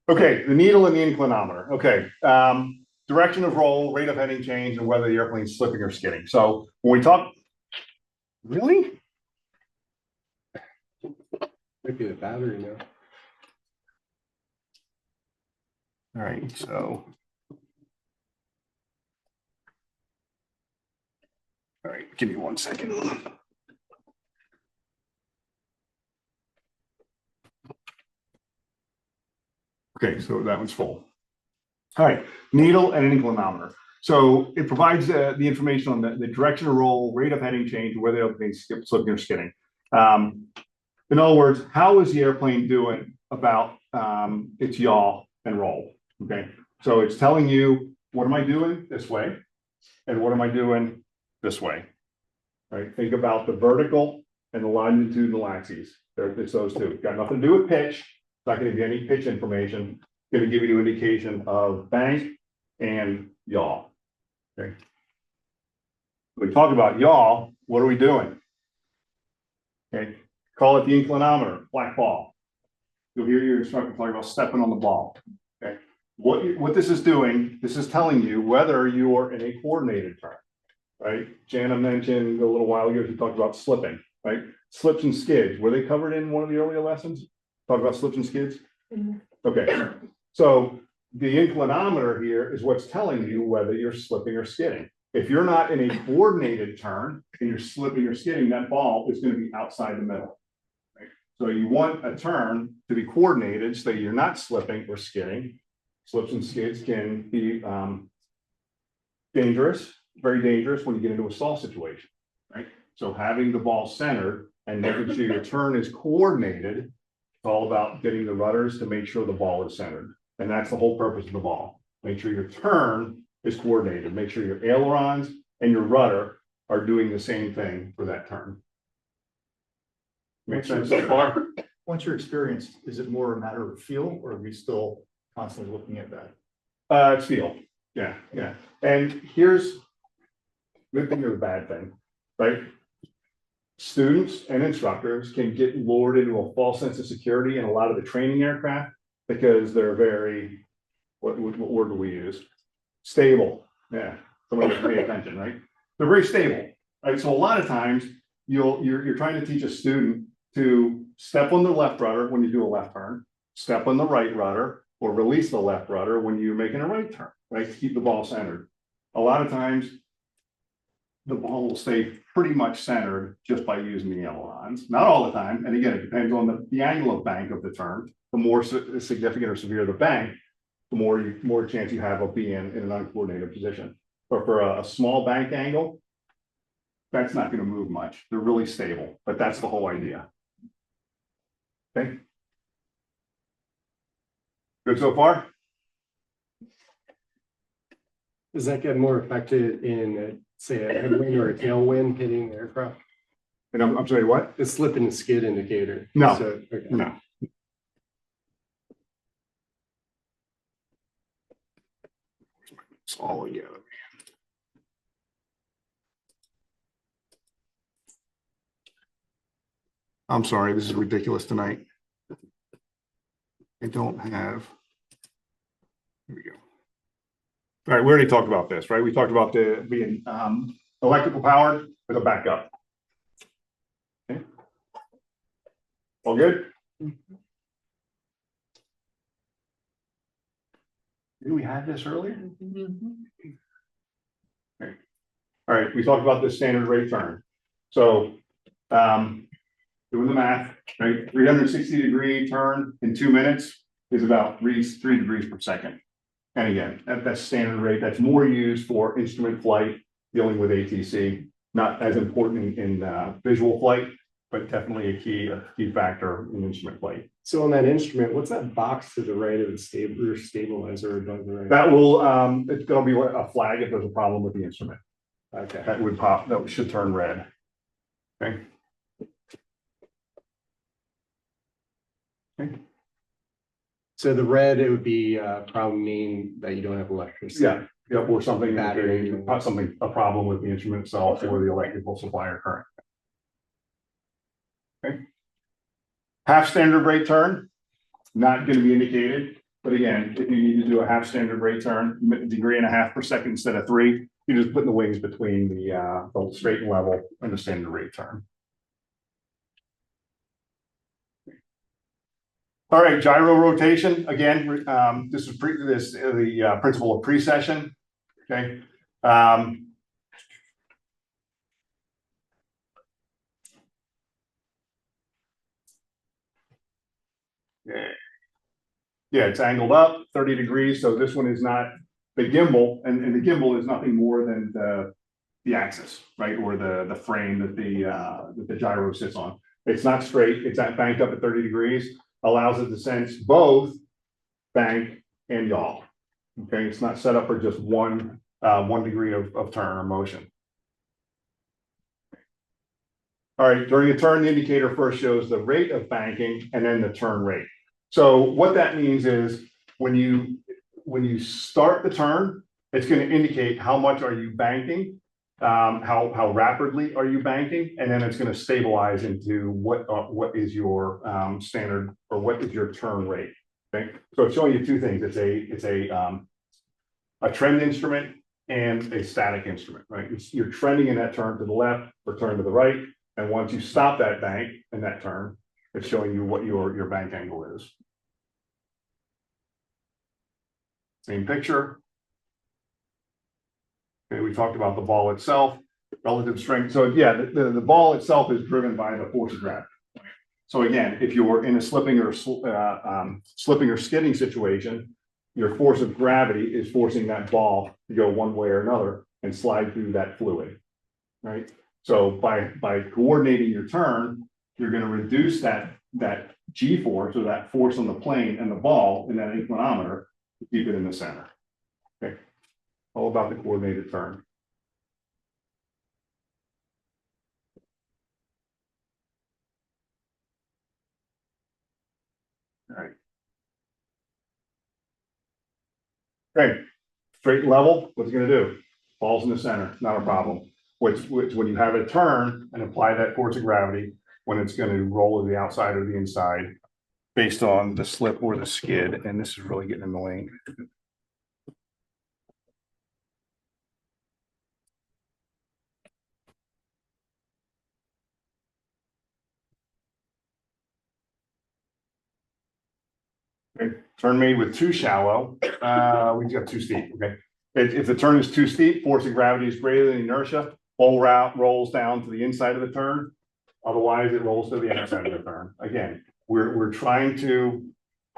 Okay, the needle and the inclinometer. Okay, direction of roll, rate of heading change, and whether the airplane's slipping or skidding. So when we talk, really? Might be the battery now. All right, so. All right, give me 1 second. Okay, so that one's full. All right, needle and an inclinometer. So it provides the information on the direction of roll, rate of heading change, whether the airplane's slipping or skidding. In other words, how is the airplane doing about its yaw and roll? Okay, so it's telling you, what am I doing this way? And what am I doing this way? Right, think about the vertical and the longitudinal axes. It's those two. Got nothing to do with pitch. It's not going to give you any pitch information. It's going to give you an indication of bank and yaw. Okay. When we talk about yaw, what are we doing? Okay, call it the inclinometer, black ball. You'll hear your instructor talk about stepping on the ball. Okay, what this is doing, this is telling you whether you're in a coordinated turn. Right, Jana mentioned a little while ago, she talked about slipping, right? Slips and skids, were they covered in one of the earlier lessons? Talk about slips and skids? Okay, so the inclinometer here is what's telling you whether you're slipping or skidding. If you're not in a coordinated turn and you're slipping or skidding, that ball is going to be outside the middle. Right? So you want a turn to be coordinated so that you're not slipping or skidding. Slips and skids can be dangerous. Very dangerous when you get into a stall situation, right? So having the ball centered and making sure your turn is coordinated, it's all about getting the rudders to make sure the ball is centered. And that's the whole purpose of the ball. Make sure your turn is coordinated. Make sure your ailerons and your rudder are doing the same thing for that turn. Makes sense so far? Once you're experienced, is it more a matter of feel, or are we still constantly looking at that? It's feel. Yeah. And here's good thing or the bad thing, right? Students and instructors can get lured into a false sense of security in a lot of the training aircraft because they're very, what word do we use? Stable. Yeah, somebody has to pay attention, right? They're very stable, right? So a lot of times you're trying to teach a student to step on the left rudder when you do a left turn, step on the right rudder, or release the left rudder when you're making a right turn, right? To keep the ball centered. A lot of times the ball will stay pretty much centered just by using the ailerons. Not all the time. And again, it depends on the angle of bank of the turn. The more significant or severe the bank, the more chance you have of being in an uncoordinated position. But for a small bank angle, That's not gonna move much. They're really stable, but that's the whole idea. Okay. Good so far? Does that get more affected in, say, a headwind or a tailwind hitting the aircraft? And I'm sorry, what? The slip and skid indicator. No. So, okay. No. It's all together. I'm sorry, this is ridiculous tonight. I don't have. Here we go. All right, we already talked about this, right? We talked about the being electrical powered with a backup. Okay. All good? Did we have this earlier? Okay. All right, we talked about the standard rate turn. So doing the math, right? 360-degree turn in 2 minutes is about three degrees per second. And again, that's standard rate. That's more used for instrument flight, dealing with ATC, not as important in visual flight, but definitely a key factor in instrument flight. So on that instrument, what's that box to the right of the stabilizer above the right? That will, it's gonna be a flag if there's a problem with the instrument. Okay. That would pop, that should turn red. Okay. Okay. So the red, it would be probably mean that you don't have electricity. Yeah, or something, Battery. a problem with the instrument itself or the electrical supplier current. Okay. Half standard rate turn, not going to be indicated, but again, if you need to do a half standard rate turn, 1.5 degrees per second instead of 3, you're just putting the wings between the straight and level and the standard rate turn. All right, gyro rotation. Again, this is the principle of precession. Okay. Yeah, it's angled up 30 degrees. So this one is not the gimbal, and the gimbal is nothing more than the axis, right, or the frame that the gyro sits on. It's not straight. It's banked up at 30 degrees. Allows it to sense both bank and yaw. Okay, it's not set up for just one degree of turn or motion. All right, during a turn, the indicator first shows the rate of banking and then the turn rate. So what that means is when you start the turn, it's going to indicate how much are you banking, how rapidly are you banking, and then it's going to stabilize into what is your standard or what is your turn rate. Okay, so it's showing you two things. It's a trend instrument and a static instrument, right? You're trending in that turn to the left or turn to the right, and once you stop that bank and that turn, it's showing you what your bank angle is. Same picture. Okay, we talked about the ball itself, relative strength. So yeah, the ball itself is driven by the force of gravity. So again, if you're in a slipping or skidding situation, your force of gravity is forcing that ball to go one way or another and slide through that fluid, right? So by coordinating your turn, you're going to reduce that G-force or that force on the plane and the ball in that inclinometer to keep it in the center. Okay, all about the coordinated turn. All right. Okay, straight and level, what's it going to do? Falls in the center, not a problem. Which when you have a turn and apply that force of gravity, when it's going to roll to the outside or the inside, based on the slip or the skid, and this is really getting in the lane. Okay, turn made with too shallow, we've got too steep. Okay, if the turn is too steep, force of gravity is greater than inertia, whole route rolls down to the inside of the turn. Otherwise, it rolls to the outside of the turn. Again, we're trying to.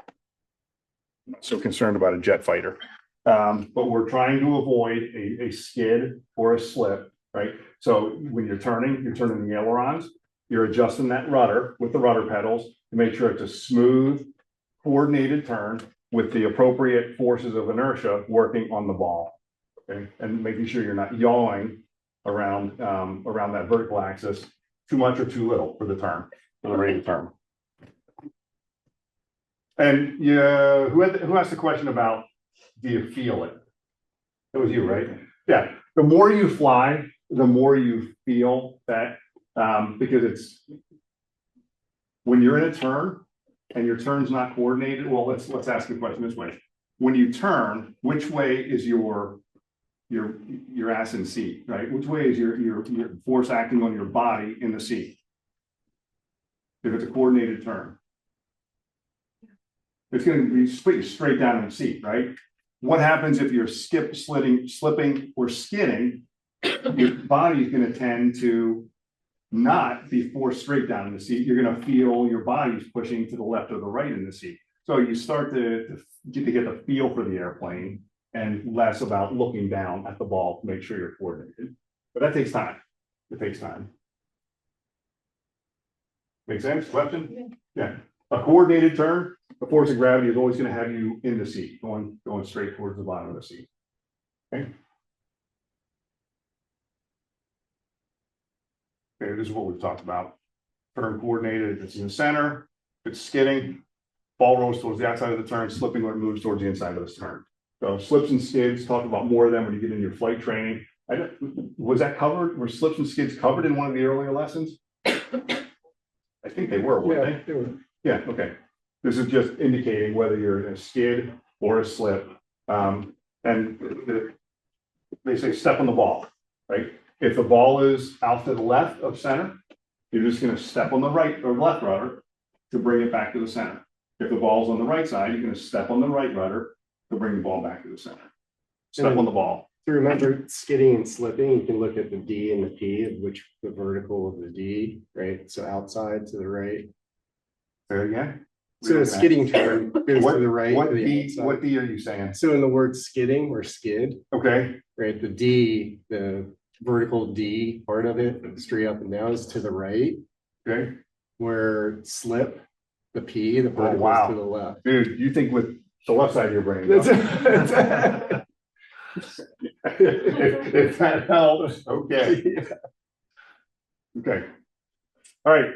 I'm not so concerned about a jet fighter, but we're trying to avoid a skid or a slip, right? So when you're turning the ailerons, you're adjusting that rudder with the rudder pedals to make sure it's a smooth, coordinated turn with the appropriate forces of inertia working on the ball. Okay, and making sure you're not yawing around that vertical axis too much or too little for the turn, for the rate of turn. And yeah, who asked the question about, do you feel it? That was you, right? Yeah. The more you fly, the more you feel that, because it's when you're in a turn and your turn's not coordinated. Well, let's ask the question this way. When you turn, which way is your ass in seat, right? Which way is your force acting on your body in the seat? If it's a coordinated turn, it's going to be put you straight down in the seat, right? What happens if you're slipping, or skidding? Your body is going to tend to not be forced straight down in the seat. You're going to feel your body's pushing to the left or the right in the seat. So you start to get the feel for the airplane and less about looking down at the ball to make sure you're coordinated. But that takes time. It takes time. Make sense? Question? Yeah. A coordinated turn, the force of gravity is always going to have you in the seat, going straight towards the bottom of the seat. Okay. Okay, this is what we've talked about. Turn coordinated, it's in the center, it's skidding, ball rolls towards the outside of the turn, slipping when it moves towards the inside of the turn. So slips and skids, talk about more of them when you get in your flight training. Was that covered? Were slips and skids covered in one of the earlier lessons? I think they were, weren't they? They were. Yeah, okay. This is just indicating whether you're in a skid or a slip. They say step on the ball, right? If the ball is out to the left of center, you're just going to step on the right or left rudder to bring it back to the center. If the ball's on the right side, you're going to step on the right rudder to bring the ball back to the center. Step on the ball. To remember skidding and slipping, you can look at the D and the P, of which the vertical of the D, right? So outside to the right. There again. So the skidding turn goes to the right. What to the D? outside. What D are you saying? So in the word skidding or skid, Okay. right? The D, the vertical D part of it, straight up and down, is to the right. Okay. Where slip, the P, the vertical wow. is to the left. Dude, you think with the left side of your brain. If that helps, okay. Okay. All right.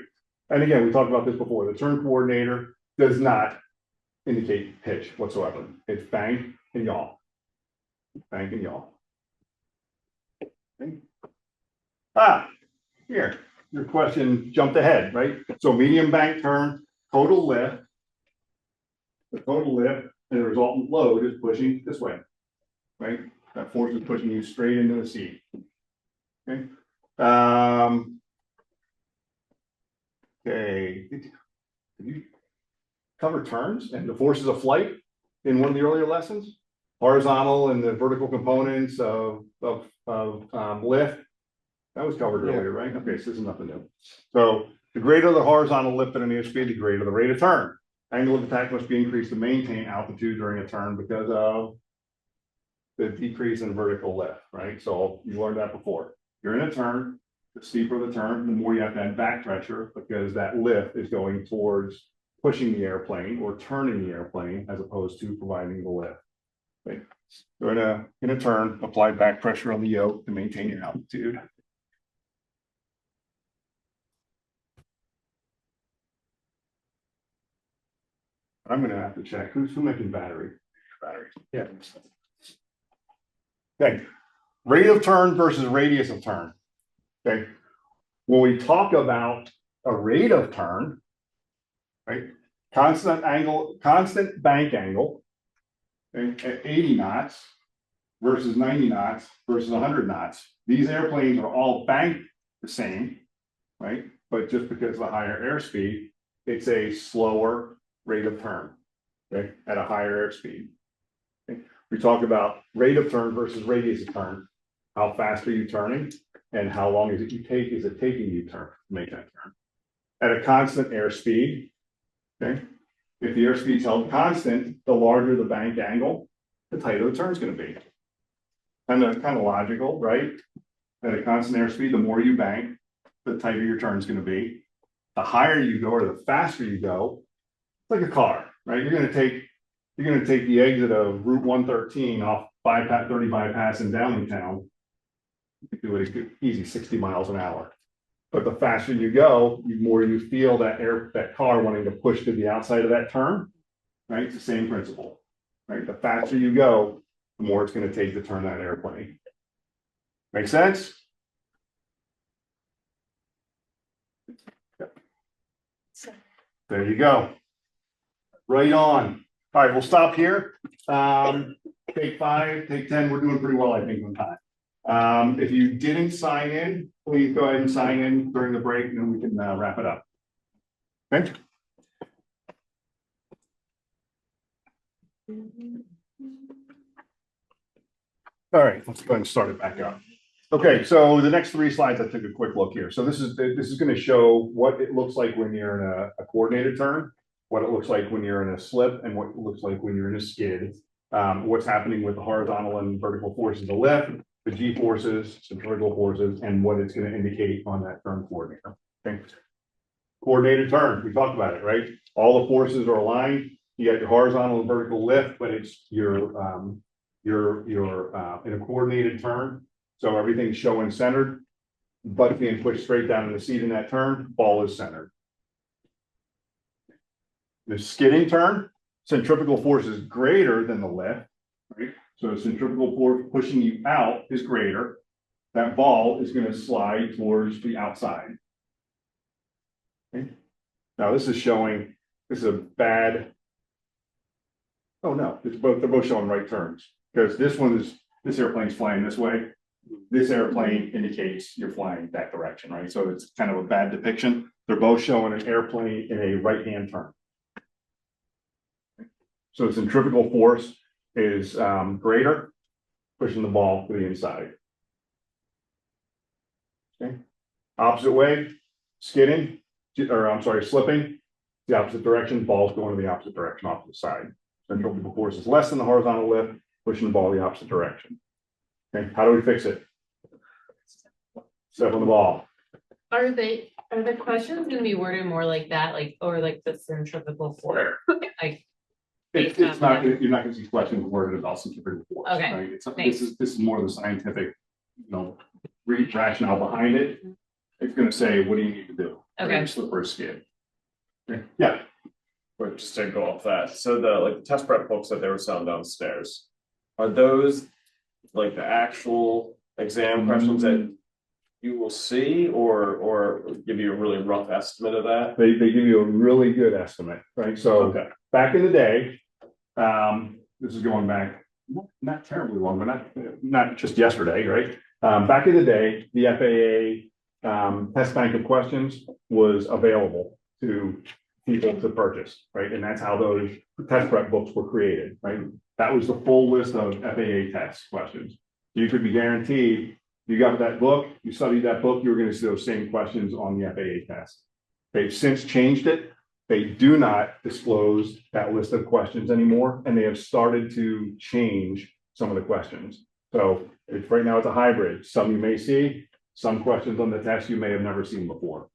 And again, we talked about this before. The turn coordinator does not indicate pitch whatsoever. It's bang and yaw. Bang and yaw. Okay. Here, your question jumped ahead, right? So medium bank turn, total lift. The total lift and the resultant load is pushing this way, right? That force is pushing you straight into the seat. Okay. Okay. Did you cover turns and the forces of flight in one of the earlier lessons? Horizontal and the vertical components of lift. That was covered earlier, right? Okay, so this is nothing new. So the greater the horizontal lift at an airspeed, the greater the rate of turn. Angle of attack must be increased to maintain altitude during a turn because of the decrease in vertical lift, right? So you learned that before. You're in a turn, the steeper the turn, the more you have to add back pressure because that lift is going towards pushing the airplane or turning the airplane as opposed to providing the lift. Okay. So in a turn, apply back pressure on the yoke to maintain your altitude. I'm going to have to check who mentioned battery. Yeah. Okay. Rate of turn versus radius of turn. Okay. When we talk about a rate of turn, right? Constant bank angle, okay, at 80 knots versus 90 knots versus 100 knots. These airplanes are all banked the same, right? But just because of the higher airspeed, it's a slower rate of turn, okay, at a higher airspeed. Okay. We talk about rate of turn versus radius of turn. How fast are you turning, and how long is it taking you to make that turn? At a constant airspeed, okay. If the airspeed is held constant, the larger the bank angle, the tighter the turn is going to be. Kind of logical, right? at a constant airspeed, the more you bank, the tighter your turn is gonna be. The higher you go or the faster you go, it's like a car, right? You're gonna take the exit of Route 113 off bypass 30 bypass in Downingtown. You can do it easy 60 miles an hour. But the faster you go, the more you feel that car wanting to push to the outside of that turn, right? It's the same principle, right? The faster you go, the more it's gonna take to turn that airplane. Make sense? There you go. Right on. All right, we'll stop here. Take 5, take 10, we're doing pretty well, I think, on time. If you didn't sign in, please go ahead and sign in during the break, and then we can wrap it up. Okay? All right, let's go ahead and start it back up. Okay, so the next 3 slides, I took a quick look here. So this is going to show what it looks like when you're in a coordinated turn, what it looks like when you're in a slip, and what it looks like when you're in a skid. What's happening with the horizontal and vertical forces of the lift, the G forces, centrifugal forces, and what it's going to indicate on that turn coordinator. Okay. Coordinated turn, we talked about it, right? All the forces are aligned. You got your horizontal and vertical lift, but it's you're in a coordinated turn. So everything's showing centered, butt being pushed straight down in the seat in that turn, ball is centered. The skidding turn, centrifugal force is greater than the lift, right? So centrifugal force pushing you out is greater. That ball is going to slide towards the outside. Okay. Now this is showing, this is a bad, oh no, they're both showing right turns, because this airplane's flying this way. This airplane indicates you're flying that direction, right? So it's kind of a bad depiction. They're both showing an airplane in a right-hand turn. So centrifugal force is greater, pushing the ball to the inside. Okay. Opposite way, skidding, or I'm sorry, slipping, the opposite direction, ball's going to the opposite direction off to the side. Centrifugal force is less than the horizontal lift, pushing the ball the opposite direction. Okay, how do we fix it? Step on the ball. Are the questions gonna be worded more like that, like, or like the centrifugal force? Like, It's not, you're not gonna see questions worded about centrifugal force. Okay, Right? thanks. This is more the scientific, rationale behind it. It's gonna say, what do you need to do? Okay. Slip or skid. Okay. Yeah. But just to go off that, so the test prep books that they were selling downstairs, are those like the actual exam questions that you will see, or give you a really rough estimate of that? They give you a really good estimate, right? So Okay. back in the day, this is going back not terribly long, but not just yesterday, right? Back in the day, the FAA test bank of questions was available to people to purchase, right? And that's how those test prep books were created, right? That was the full list of FAA test questions. You could be guaranteed, you got that book, you studied that book, you were going to see those same questions on the FAA test. They've since changed it. They do not disclose that list of questions anymore, and they have started to change some of the questions. So right now it's a hybrid. Some you may see, some questions on the test you may have never seen before.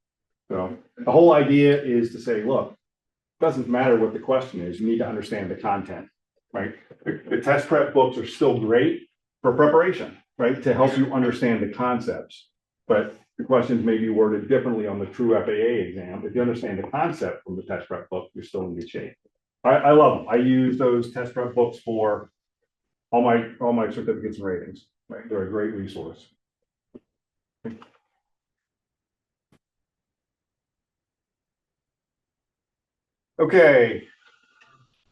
So the whole idea is to say, look, it doesn't matter what the question is, you need to understand the content, right? The test prep books are still great for preparation, right? To help you understand the concepts, but the questions may be worded differently on the true FAA exam. If you understand the concept from the test prep book, you're still in good shape. I love them. I use those test prep books for all my certificates and ratings, right? They're a great resource. Okay.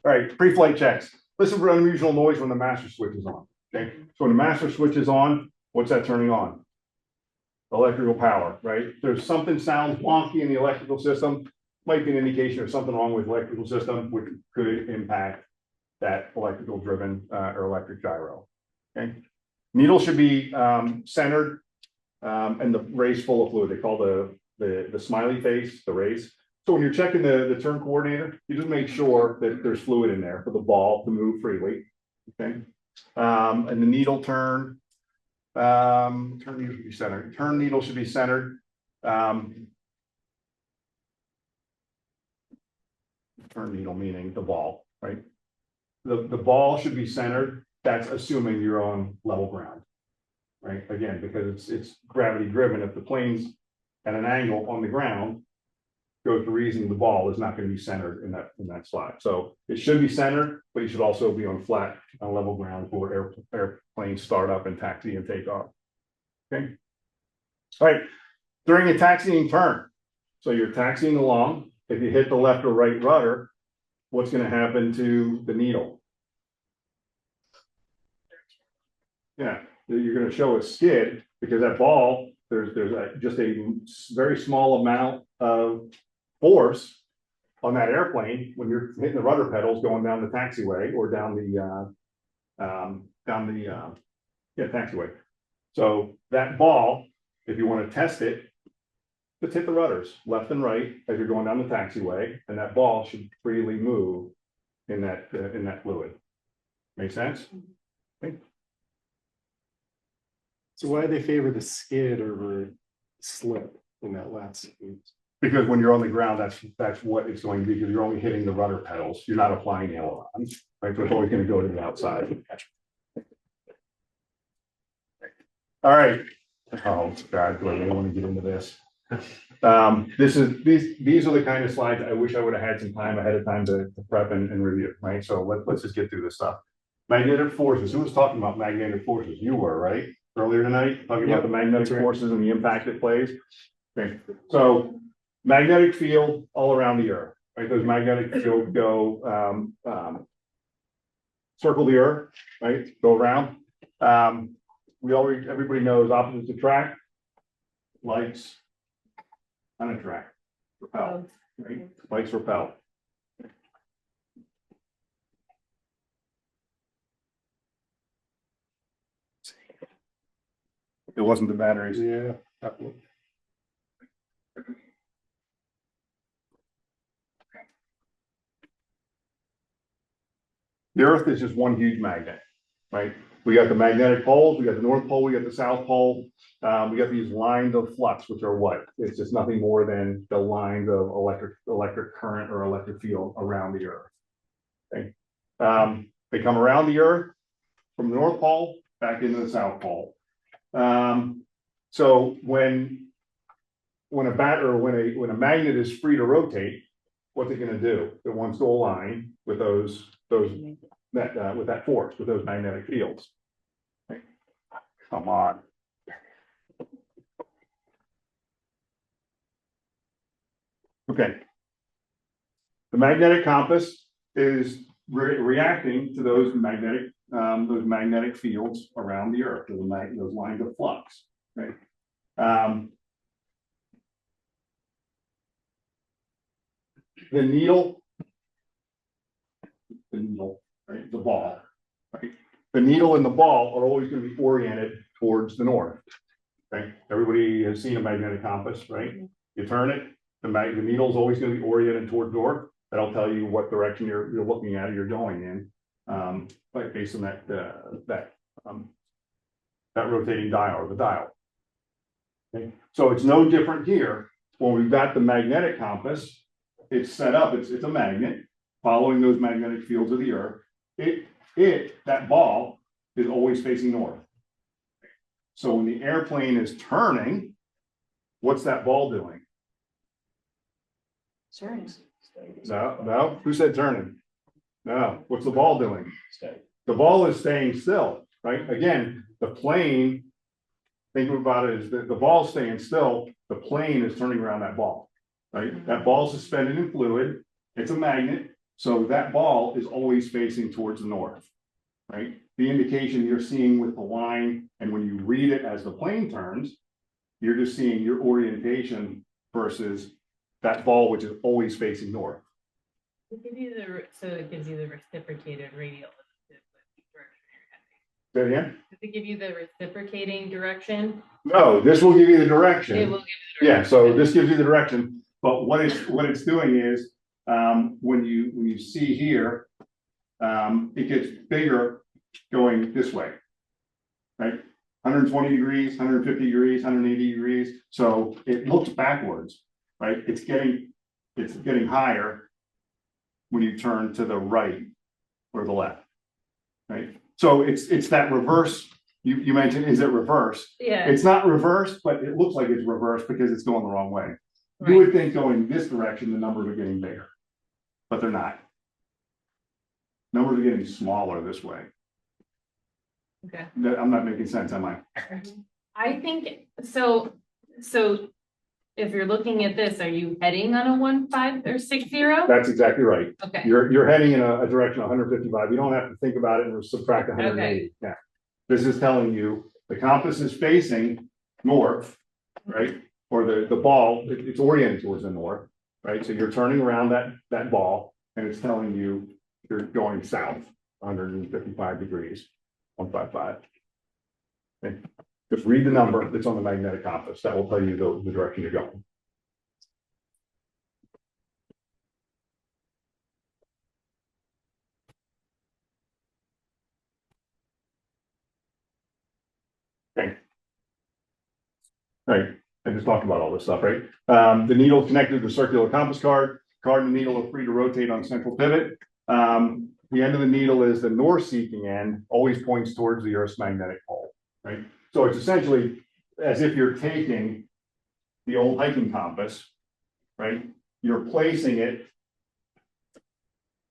All right, pre-flight checks. Listen for unusual noise when the master switch is on. Okay, so when the master switch is on, what's that turning on? Electrical power, right? There's something sounds wonky in the electrical system, might be an indication of something wrong with the electrical system, which could impact that electrical driven or electric gyro. Okay, needle should be centered and the race full of fluid. They call the smiley face the race. So when you're checking the turn coordinator, you just make sure that there's fluid in there for the ball to move freely. Okay. And the needle turn, Turn needle should be centered. Turn needle should be centered. Turn needle meaning the ball, right? The ball should be centered. That's assuming you're on level ground. Right, again, because it's gravity driven. If the plane's at an angle on the ground, goes to reason the ball is not going to be centered in that slot. So it should be centered, but you should also be on flat, on level ground for airplanes start up and taxi and take off. Okay. All right. During a taxiing turn, so you're taxiing along. If you hit the left or right rudder, what's going to happen to the needle? Yeah, you're going to show a skid because that ball, there's just a very small amount of force on that airplane when you're hitting the rudder pedals going down the taxiway or down the taxiway. So that ball, if you want to test it, just hit the rudders left and right as you're going down the taxiway, and that ball should freely move in that fluid. Make sense? Okay. So why do they favor the skid over slip in that last sequence? Because when you're on the ground, that's what it's going to be, because you're only hitting the rudder pedals. You're not applying the ailerons, right? So it's always going to go to the outside. All right. Oh God, do I really want to get into this? These are the kind of slides I wish I would have had some time ahead of time to prep and review, right? So let's just get through this stuff. Magnetic forces. Who was talking about magnetic forces? You were, right? Earlier tonight, talking about the magnetic forces and the impact it plays. Okay, so magnetic field all around the Earth, right? Those magnetic fields go circle the Earth, right? Go around. Everybody knows opposites attract, likes unattract, repel, right? Likes repel. It wasn't the batteries. Yeah. The Earth is just one huge magnet, right? We got the magnetic poles, we got the North Pole, we got the South Pole. We got these lines of flux, which are what? It's just nothing more than the lines of electric current or electric field around the Earth. Okay. They come around the Earth from the North Pole back into the South Pole. So when a magnet is free to rotate, what's it going to do? It wants to align with with that force, with those magnetic fields. Okay. Come on. Okay. The magnetic compass is reacting to those magnetic fields around the Earth, those lines of flux, right? The needle, right? The ball, right? The needle and the ball are always going to be oriented towards the north. Okay, everybody has seen a magnetic compass, right? You turn it, the needle is always going to be oriented toward north. That'll tell you what direction you're looking at or you're going in, like based on that rotating dial or the dial. Okay, so it's no different here. When we've got the magnetic compass, it's set up. It's a magnet following those magnetic fields of the Earth. That ball is always facing north. So when the airplane is turning, what's that ball doing? Turning. No. Who said turning? No. What's the ball doing? The ball is staying still, right? Again, the plane, think about it as the ball's staying still, the plane is turning around that ball, right? That ball's suspended in fluid. It's a magnet. So that ball is always facing towards the north, right? The indication you're seeing with the line, and when you read it as the plane turns, you're just seeing your orientation versus that ball, which is always facing north. It gives you the reciprocated radial direction. Say it again? Does it give you the reciprocating direction? No, this will give you the direction. It will give you the Yeah, direction. so this gives you the direction, but what it's doing is, when you see here, it gets bigger going this way, right? 120 degrees, 150 degrees, 180 degrees, so it looks backwards, right? It's getting higher when you turn to the right or the left, right? So it's that reverse, you mentioned, is it reverse? Yeah, It's not reversed, but it looks like it's reversed because it's going the wrong way. You right, would think going this direction, the numbers are getting bigger, but they're not. Numbers are getting smaller this way. okay. I'm not making sense, am I? I think, so if you're looking at this, are you heading on a 1.5 or 6.0? That's exactly right. Okay, You're heading in a direction of 155. You don't have to think about it and subtract 180. Yeah. This is telling you the compass is facing north, right? Or the ball, it's oriented towards the north, right? So you're turning around that ball and it's telling you you're going south, 155 degrees, 155. Okay. Just read the number that's on the magnetic compass. That will tell you the direction you're going. Okay. Right. I just talked about all this stuff, right? The needle is connected to the circular compass card. Card and the needle are free to rotate on central pivot. The end of the needle is the north-seeking end, always points towards the Earth's magnetic pole, right? So it's essentially as if you're taking the old hiking compass, right? You're placing it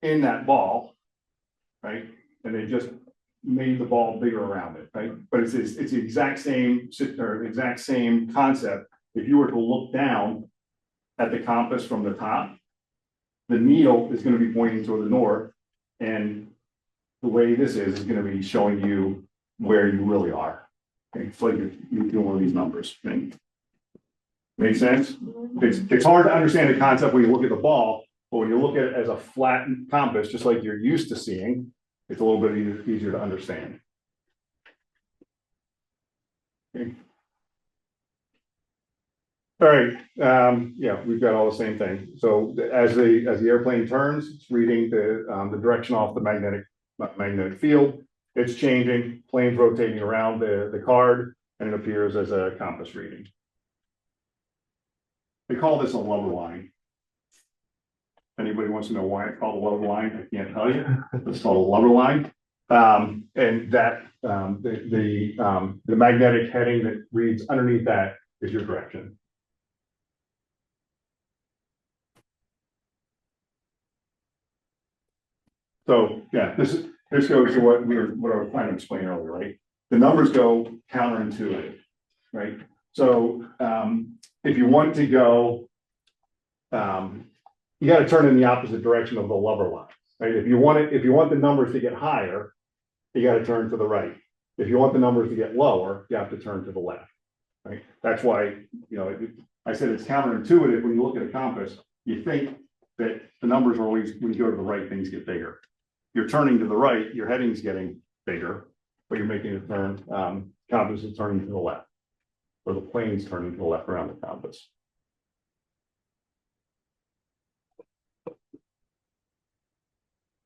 in that ball, right? And they just made the ball bigger around it, right? But it's the exact same concept. If you were to look down at the compass from the top, the needle is going to be pointing toward the north, and the way this is going to be showing you where you really are. Okay, it's like you're doing one of these numbers. Right? Make sense? It's hard to understand the concept when you look at the ball, but when you look at it as a flat compass, just like you're used to seeing, it's a little bit easier to understand. Okay. All right, yeah, we've got all the same thing. So as the airplane turns, it's reading the direction off the magnetic field. It's changing, plane's rotating around the card, and it appears as a compass reading. They call this a lover line. Anybody wants to know why it's called a lover line? I can't tell you. It's called a lover line. And that the magnetic heading that reads underneath that is your direction. So yeah, this goes to what I was trying to explain earlier, right? The numbers go counterintuitive, right? So if you want to go, you got to turn in the opposite direction of the lover line, right? If you want the numbers to get higher, you got to turn to the right. If you want the numbers to get lower, you have to turn to the left, right? That's why, I said it's counterintuitive. When you look at a compass, you think that the numbers are always, when you go to the right, things get bigger. You're turning to the right, your heading's getting bigger, but you're making a turn, compass is turning to the left, or the plane's turning to the left around the compass.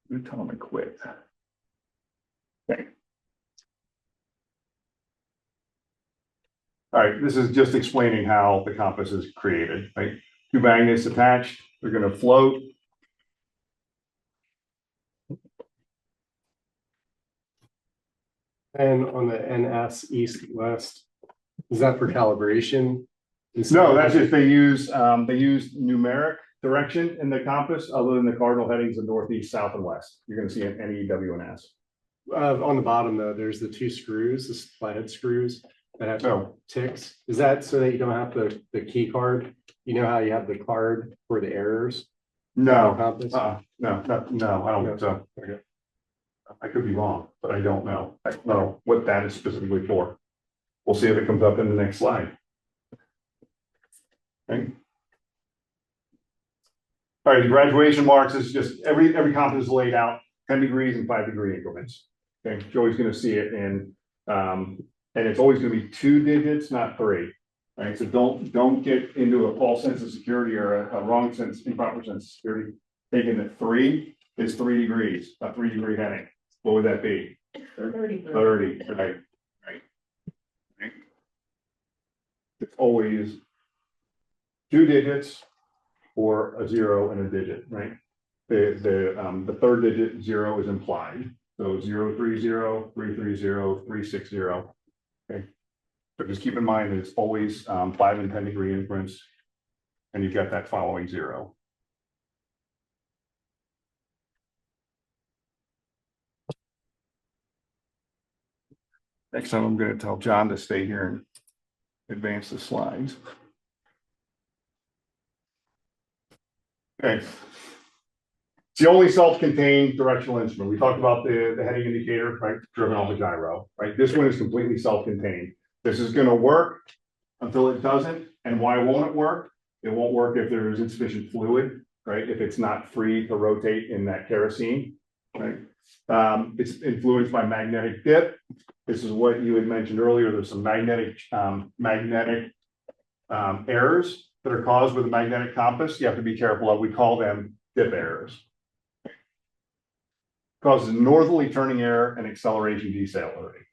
You tell them to quit. Okay. All right, this is just explaining how the compass is created, right? Two magnets attached, they're going to float. And on the NS east west, is that for calibration? No, that's just they use numeric direction in the compass, other than the cardinal headings of northeast, south, and west. You're going to see an N, E, W, and S. On the bottom though, there's the two screws, the flathead screws that have Oh. ticks. Is that so that you don't have the key card? You know how you have the card for the errors? No, Compass? no, I don't think so. Okay. I could be wrong, but I don't know. I don't know what that is specifically for. We'll see if it comes up in the next slide. Okay. All right, the graduation marks is just every compass is laid out 10 degrees and 5 degree increments. Okay, Joey's going to see it in, and it's always going to be 2 digits, not 3. Right, so don't get into a false sense of security or a wrong sense, improper sense of security, thinking that 3 is 3 degrees, a 3 degree heading. What would that be? 30, right? it's always 2 digits or a 0 and a digit, right? The third digit 0 is implied, so 030, 330, 360. Okay, so just keep in mind that it's always 5 and 10 degree increments, and you've got that following 0. Next time I'm going to tell John to stay here and advance the slides. Okay. It's the only self-contained directional instrument. We talked about the heading indicator, right, driven off a gyro, right? This one is completely self-contained. This is going to work until it doesn't. And why won't it work? It won't work if there is insufficient fluid, right? If it's not free to rotate in that kerosene, right? It's influenced by magnetic dip. This is what you had mentioned earlier. There's some magnetic errors that are caused with a magnetic compass. You have to be careful of. We call them dip errors. Causes northerly turning error and acceleration decelerate.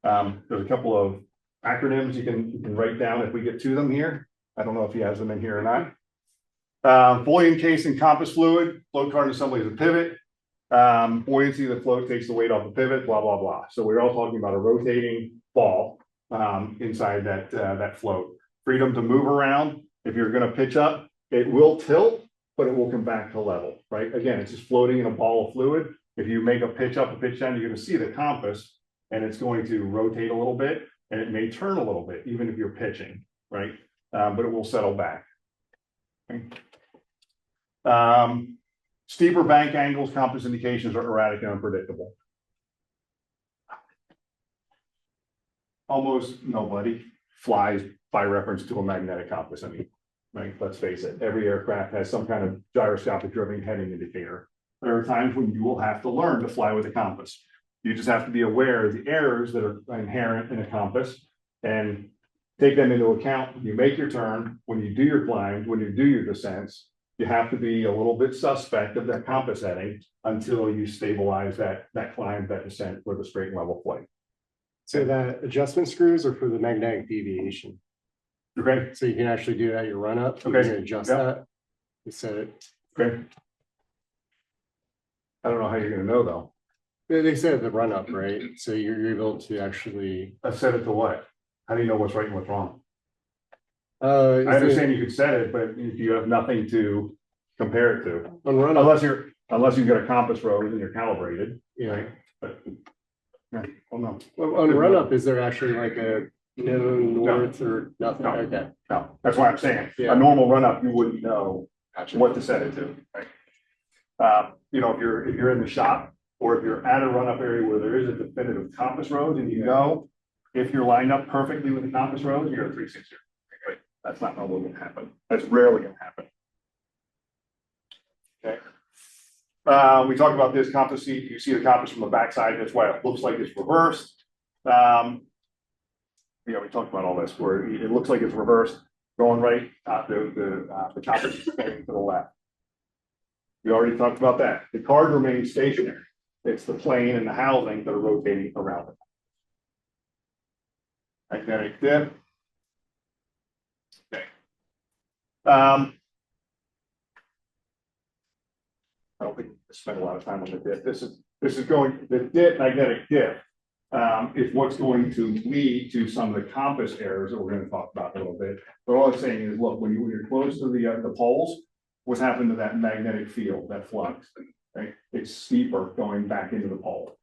There's a couple of acronyms you can write down if we get to them here. I don't know if he has them in here or not. Buoyant case and compass fluid, float card assembly is a pivot. Buoyancy of the float takes the weight off the pivot, blah, blah, blah. So we're all talking about a rotating ball inside that float. Freedom to move around. If you're going to pitch up, it will tilt, but it will come back to level, right? Again, it's just floating in a ball of fluid. If you make a pitch up, a pitch down, you're going to see the compass, and it's going to rotate a little bit, and it may turn a little bit, even if you're pitching, right? But it will settle back. Okay. Steeper bank angles, compass indications are erratic and unpredictable. Almost nobody flies by reference to a magnetic compass. I mean, right? Let's face it, every aircraft has some kind of gyroscopic driven heading indicator. There are times when you will have to learn to fly with a compass. You just have to be aware of the errors that are inherent in a compass and take them into account. When you make your turn, when you do your climbs, when you do your descents, you have to be a little bit suspect of that compass heading until you stabilize that climb, that descent for the straight and level flight. So that adjustment screws are for the magnetic deviation. Okay. So you can actually do that at your run up. Okay. You can adjust that. You set it. Okay. I don't know how you're going to know though. They said the run up, right? So you're able to actually. I set it to what? How do you know what's right and what's wrong? I Is understand you could set it, but if you have nothing to compare it to, on run up. unless you've got a compass rose and you're calibrated, Yeah. right? But yeah, well, no. Well, on run up, is there actually like a known north or nothing? No. Okay. No, that's why I'm saying Yeah. a normal run up, you wouldn't know what to set it to, right? You know, if you're in the shop or if you're at a run up area where there is a definitive compass rose and you know if you're lined up perfectly with the compass rose, you're at 360. Right? That's not normally going to happen. That's rarely going to happen. Okay. We talked about this compass seat. You see the compass from the backside. That's why it looks like it's reversed. Yeah, we talked about all this where it looks like it's reversed, going right. The compass is going to the left. We already talked about that. The card remains stationary. It's the plane and the housing that are rotating around it. Magnetic dip. Okay. I don't think I spent a lot of time on the dip. This is going, the dip, magnetic dip, is what's going to lead to some of the compass errors that we're going to talk about a little bit. But all I'm saying is, look, when you're close to the poles, what's happened to that magnetic field, that flux, right? It's steeper going back into the pole.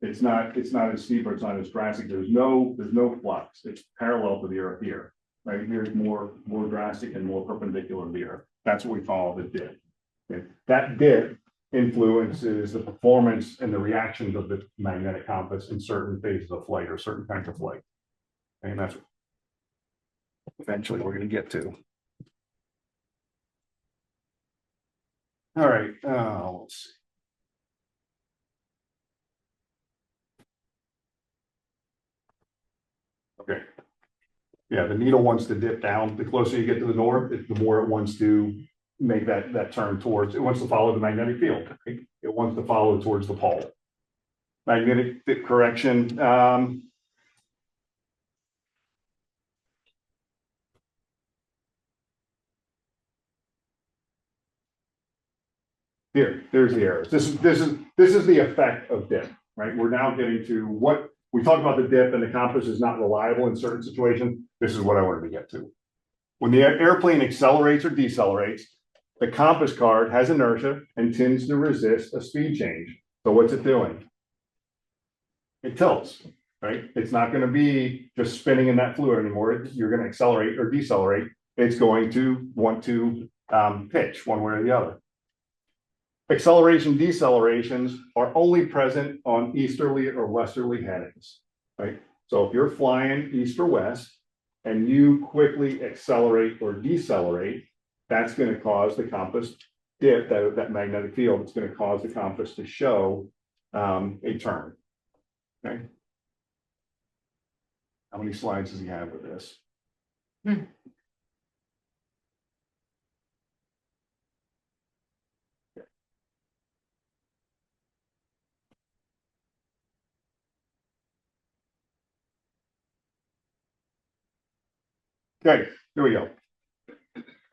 It's not as steep or it's not as drastic. There's no flux. It's parallel to the earth here, right? Here's more drastic and more perpendicular to the earth. That's what we call the dip. Okay. That dip influences the performance and the reactions of the magnetic compass in certain phases of flight or certain kinds of flight. And that's what eventually we're going to get to. All right, let's see. Okay. Yeah, the needle wants to dip down. The closer you get to the north, the more it wants to make that turn towards, it wants to follow the magnetic field. It wants to follow towards the pole. Magnetic dip correction. There's the errors. This is the effect of dip, right? We're now getting to what, we talked about the dip and the compass is not reliable in certain situations. This is what I wanted to get to. When the airplane accelerates or decelerates, the compass card has inertia and tends to resist a speed change. So what's it doing? It tilts, right? It's not going to be just spinning in that fluid anymore. You're going to accelerate or decelerate. It's going to want to pitch one way or the other. Acceleration decelerations are only present on easterly or westerly headings, right? So if you're flying east or west and you quickly accelerate or decelerate, that's going to cause the compass dip, that magnetic field. It's going to cause the compass to show a turn. Okay. How many slides does he have with this? Okay, here we go.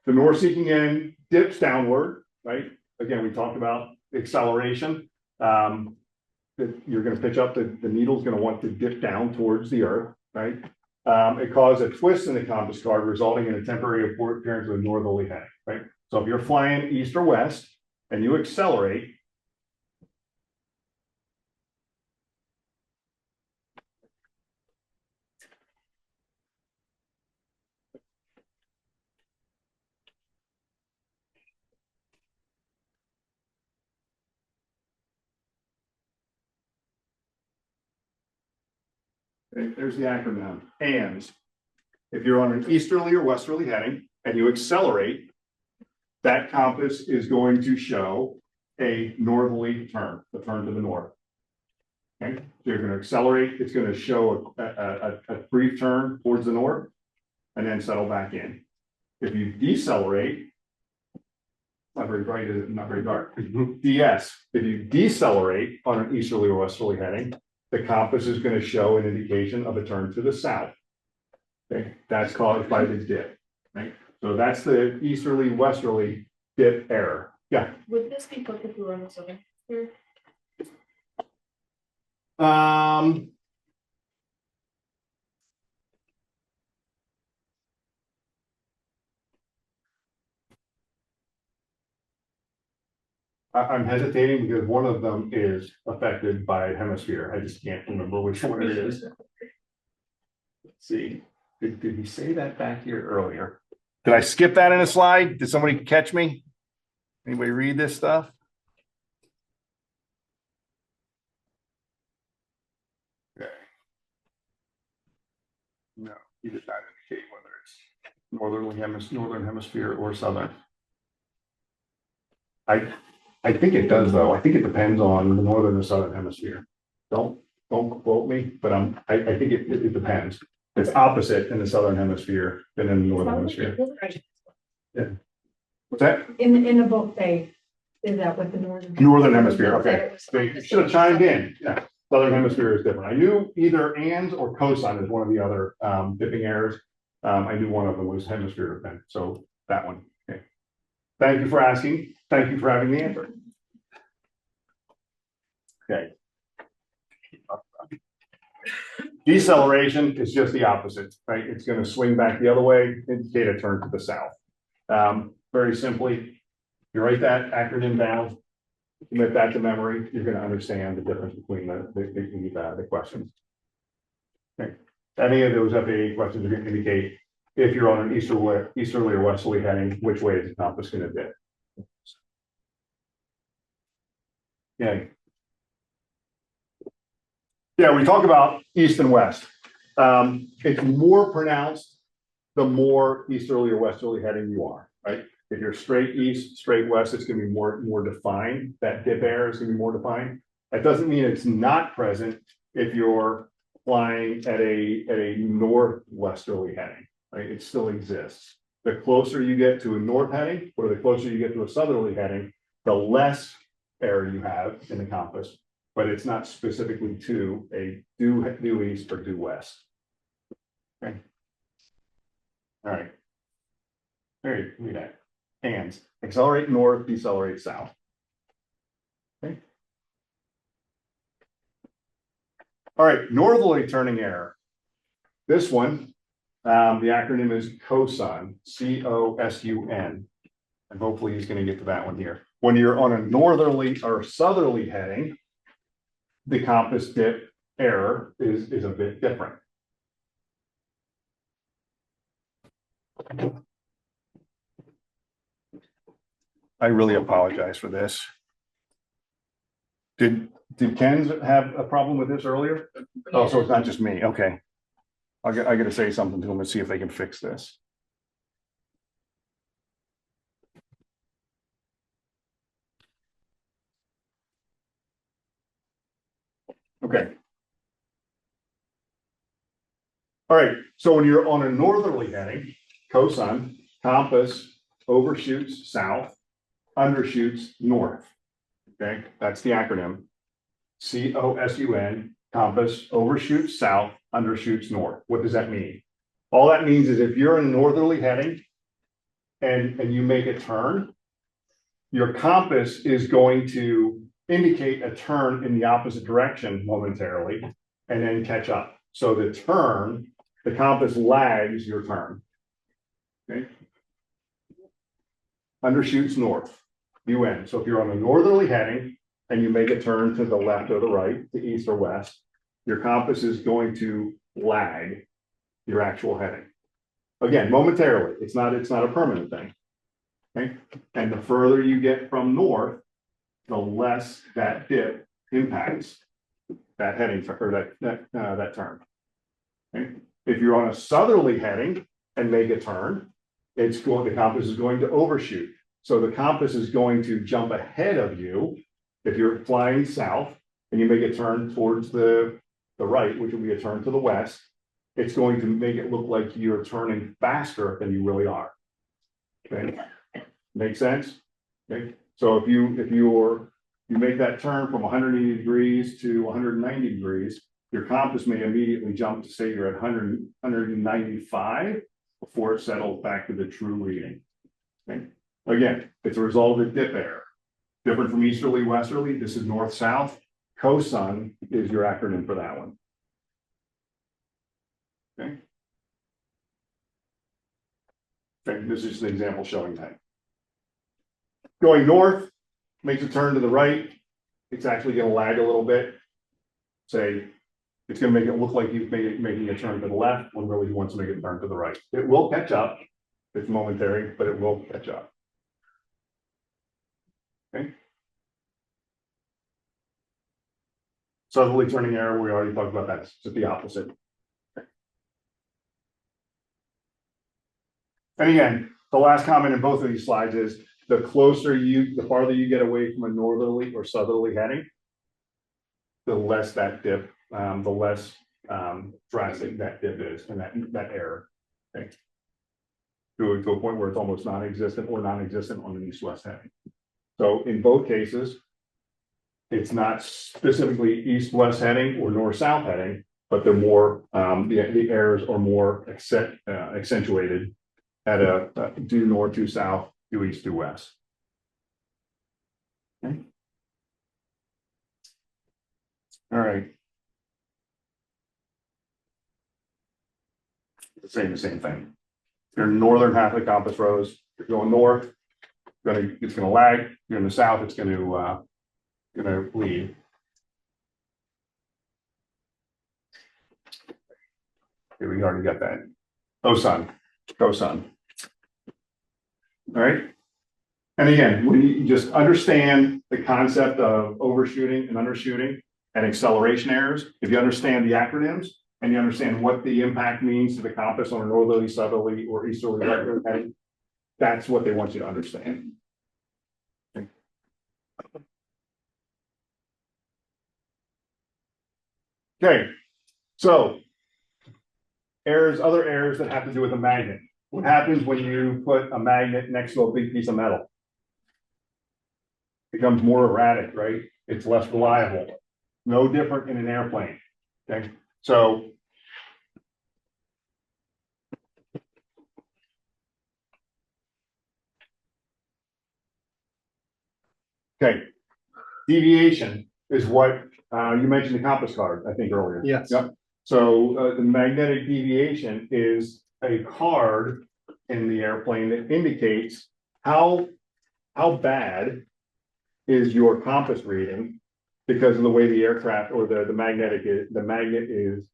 The north-seeking end dips downward, right? Again, we talked about acceleration. You're going to pitch up, the needle's going to want to dip down towards the earth, right? It causes a twist in the compass card, resulting in a temporary appearance of a northerly heading, right? So if you're flying east or west and you accelerate, there's the acronym, ANDS. If you're on an easterly or westerly heading and you accelerate, that compass is going to show a northerly turn, the turn to the north. Okay, so you're going to accelerate, it's going to show a brief turn towards the north and then settle back in. If you decelerate, not very bright, is it? Not very dark. DS, if you decelerate on an easterly or westerly heading, the compass is going to show an indication of a turn to the south. Okay, that's caused by the dip, right? So that's the easterly, westerly dip error. Yeah. Would this be put if we were on the southern hemisphere? I'm hesitating because one of them is affected by hemisphere. I just can't remember which one it is. Let's see. Did he say that back here earlier? Did I skip that in a slide? Did somebody catch me? Anybody read this stuff? Okay. No, he did not indicate whether it's northern hemisphere or southern. I think it does though. I think it depends on the northern or southern hemisphere. Don't quote me, but I think it depends. It's opposite in the southern hemisphere than in the northern hemisphere. Yeah. What's that? In the book, they did that with the Northern hemisphere, okay. They should have chimed in. Yeah, southern hemisphere is different. I knew either ands or cosine is one of the other dipping errors. I knew one of them was hemisphere dependent, so that one. Okay. Thank you for asking. Thank you for having the answer. Okay. Deceleration is just the opposite, right? It's going to swing back the other way, indicate a turn to the south. Very simply, you write that acronym down, commit that to memory, you're going to understand the difference between the questions. Okay. Any of those FAA questions are going to indicate if you're on an easterly or westerly heading, which way is the compass going to dip? Yeah. Yeah, we talk about east and west. It's more pronounced the more easterly or westerly heading you are, right? If you're straight east, straight west, it's going to be more defined. That dip error is going to be more defined. That doesn't mean it's not present if you're flying at a northwesterly heading, right? It still exists. The closer you get to a north heading, or the closer you get to a southerly heading, the less error you have in the compass. But it's not specifically to a due east or due west. Okay. All right. There you read that. Hands. Accelerate north, decelerate south. Okay. All right, northerly turning error. This one, the acronym is COSUN, COSUN. And hopefully he's going to get to that one here. When you're on a northerly or southerly heading, the compass dip error is a bit different. I really apologize for this. Did Ken have a problem with this earlier? Oh, so it's not just me. Okay. I got to say something to him and see if they can fix this. Okay. All right. So when you're on a northerly heading, COSUN, compass overshoots south, undershoots north. Okay, that's the acronym. COSUN, compass overshoots south, undershoots north. What does that mean? All that means is if you're in a northerly heading and you make a turn, your compass is going to indicate a turn in the opposite direction momentarily and then catch up. So the turn, the compass lags your turn. Okay. Undershoots north, UN. So if you're on a northerly heading and you make a turn to the left or the right, to east or west, your compass is going to lag your actual heading. Again, momentarily, it's not a permanent thing. Okay. And the further you get from north, the less that dip impacts that heading or that turn. Okay. If you're on a southerly heading and make a turn, the compass is going to overshoot. So the compass is going to jump ahead of you. If you're flying south and you make a turn towards the right, which will be a turn to the west, it's going to make it look like you're turning faster than you really are. Okay, make sense? Okay, so if you make that turn from 180 degrees to 190 degrees, your compass may immediately jump to say you're at 195 before it settles back to the true reading. Okay. Again, it's a result of a dip error. Different from easterly, westerly. This is north-south. COSUN is your acronym for that one. Okay. Okay, this is an example showing that. Going north, makes a turn to the right. It's actually going to lag a little bit. Say, it's going to make it look like you've making a turn to the left when really you want to make a turn to the right. It will catch up. It's momentary, but it will catch up. Okay. Southerly turning error, we already talked about that. It's just the opposite. Okay. And again, the last comment in both of these slides is the farther you get away from a northerly or southerly heading, the less that dip, the less drastic that dip is and that error. Okay. To a point where it's almost non-existent or non-existent on an east-west heading. So in both cases, it's not specifically east-west heading or north-south heading, but they're more, the errors are more accentuated at a due north, due south, due east, due west. Okay. All right. The same thing. Your northern half of the compass rose, you're going north, it's gonna lag. You're in the south, it's gonna lead. Here we already got that. COSUN. All right. And again, when you just understand the concept of overshooting and undershooting and acceleration errors, if you understand the acronyms and you understand what the impact means to the compass on a northerly, southerly, or easterly heading, that's what they want you to understand. Okay, so other errors that have to do with a magnet. What happens when you put a magnet next to a big piece of metal? It becomes more erratic, right? It's less reliable. No different in an airplane. Okay, so okay, deviation is what, you mentioned the compass card, I think earlier. Yes. Yep. So, the magnetic deviation is a card in the airplane that indicates how bad is your compass reading because of the way the aircraft or the magnet is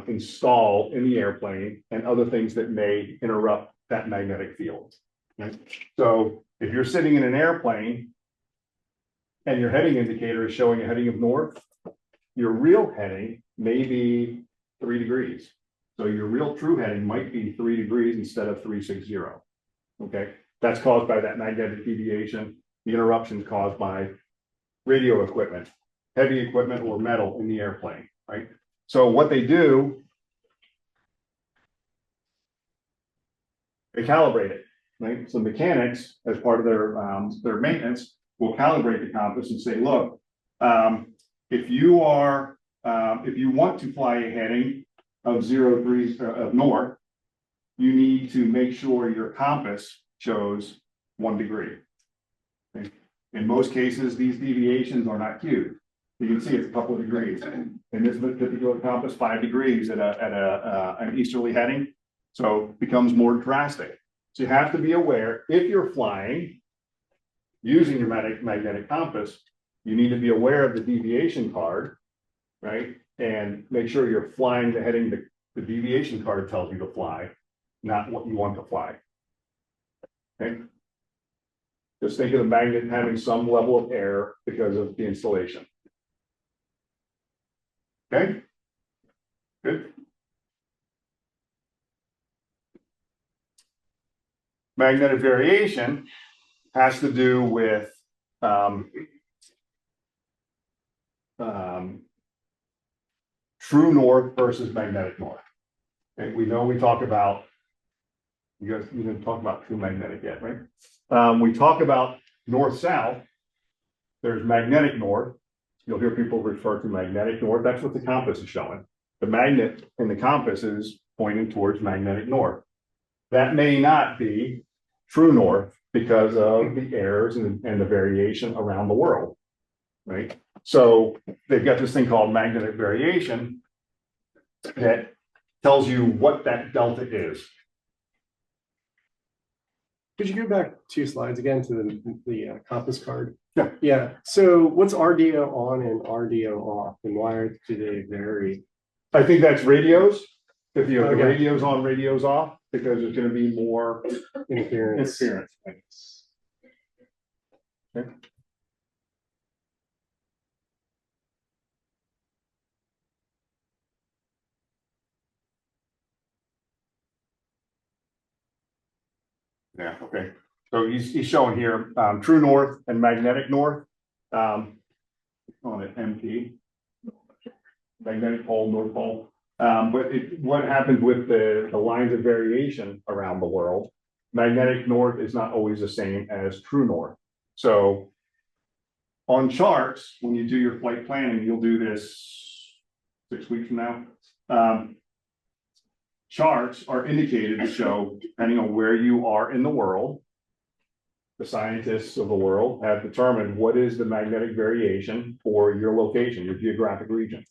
installed in the airplane and other things that may interrupt that magnetic field. Right? So if you're sitting in an airplane and your heading indicator is showing a heading of north, your real heading may be 3 degrees. So your real true heading might be 3 degrees instead of 360. Okay, that's caused by that magnetic deviation. The interruption is caused by radio equipment, heavy equipment or metal in the airplane, right? So what they do, they calibrate it, right? So mechanics, as part of their maintenance, will calibrate the compass and say, look, if you want to fly a heading of 0 degrees of north, you need to make sure your compass shows 1 degree. Okay? In most cases, these deviations are not huge. You can see it's a couple of degrees. In this particular compass, 5 degrees at an easterly heading. So it becomes more drastic. So you have to be aware, if you're flying using your magnetic compass, you need to be aware of the deviation card, right? And make sure you're flying the heading that the deviation card tells you to fly, not what you want to fly. Okay. Just think of the magnet having some level of error because of the installation. Okay, good. Magnetic variation has to do with true north versus magnetic north. Okay, we know we talk about, you didn't talk about true magnetic yet, right? We talk about north-south. There's magnetic north. You'll hear people refer to magnetic north. That's what the compass is showing. The magnet in the compass is pointing towards magnetic north. That may not be true north because of the errors and the variation around the world, right? So they've got this thing called magnetic variation that tells you what that delta is. Could you go back 2 slides again to the compass card? Yeah. Yeah. So what's RDO on and RDO off, and why do they vary? I think that's radios. If you have the Okay. radios on, radios off, because there's going to be more Interference. interference. Okay. Yeah, okay. So he's showing here true north and magnetic north on it, MP. Magnetic pole, north pole. But what happens with the lines of variation around the world, magnetic north is not always the same as true north. So on charts, when you do your flight planning, you'll do this 6 weeks from now. Charts are indicated to show, depending on where you are in the world, the scientists of the world have determined what is the magnetic variation for your location, your geographic region.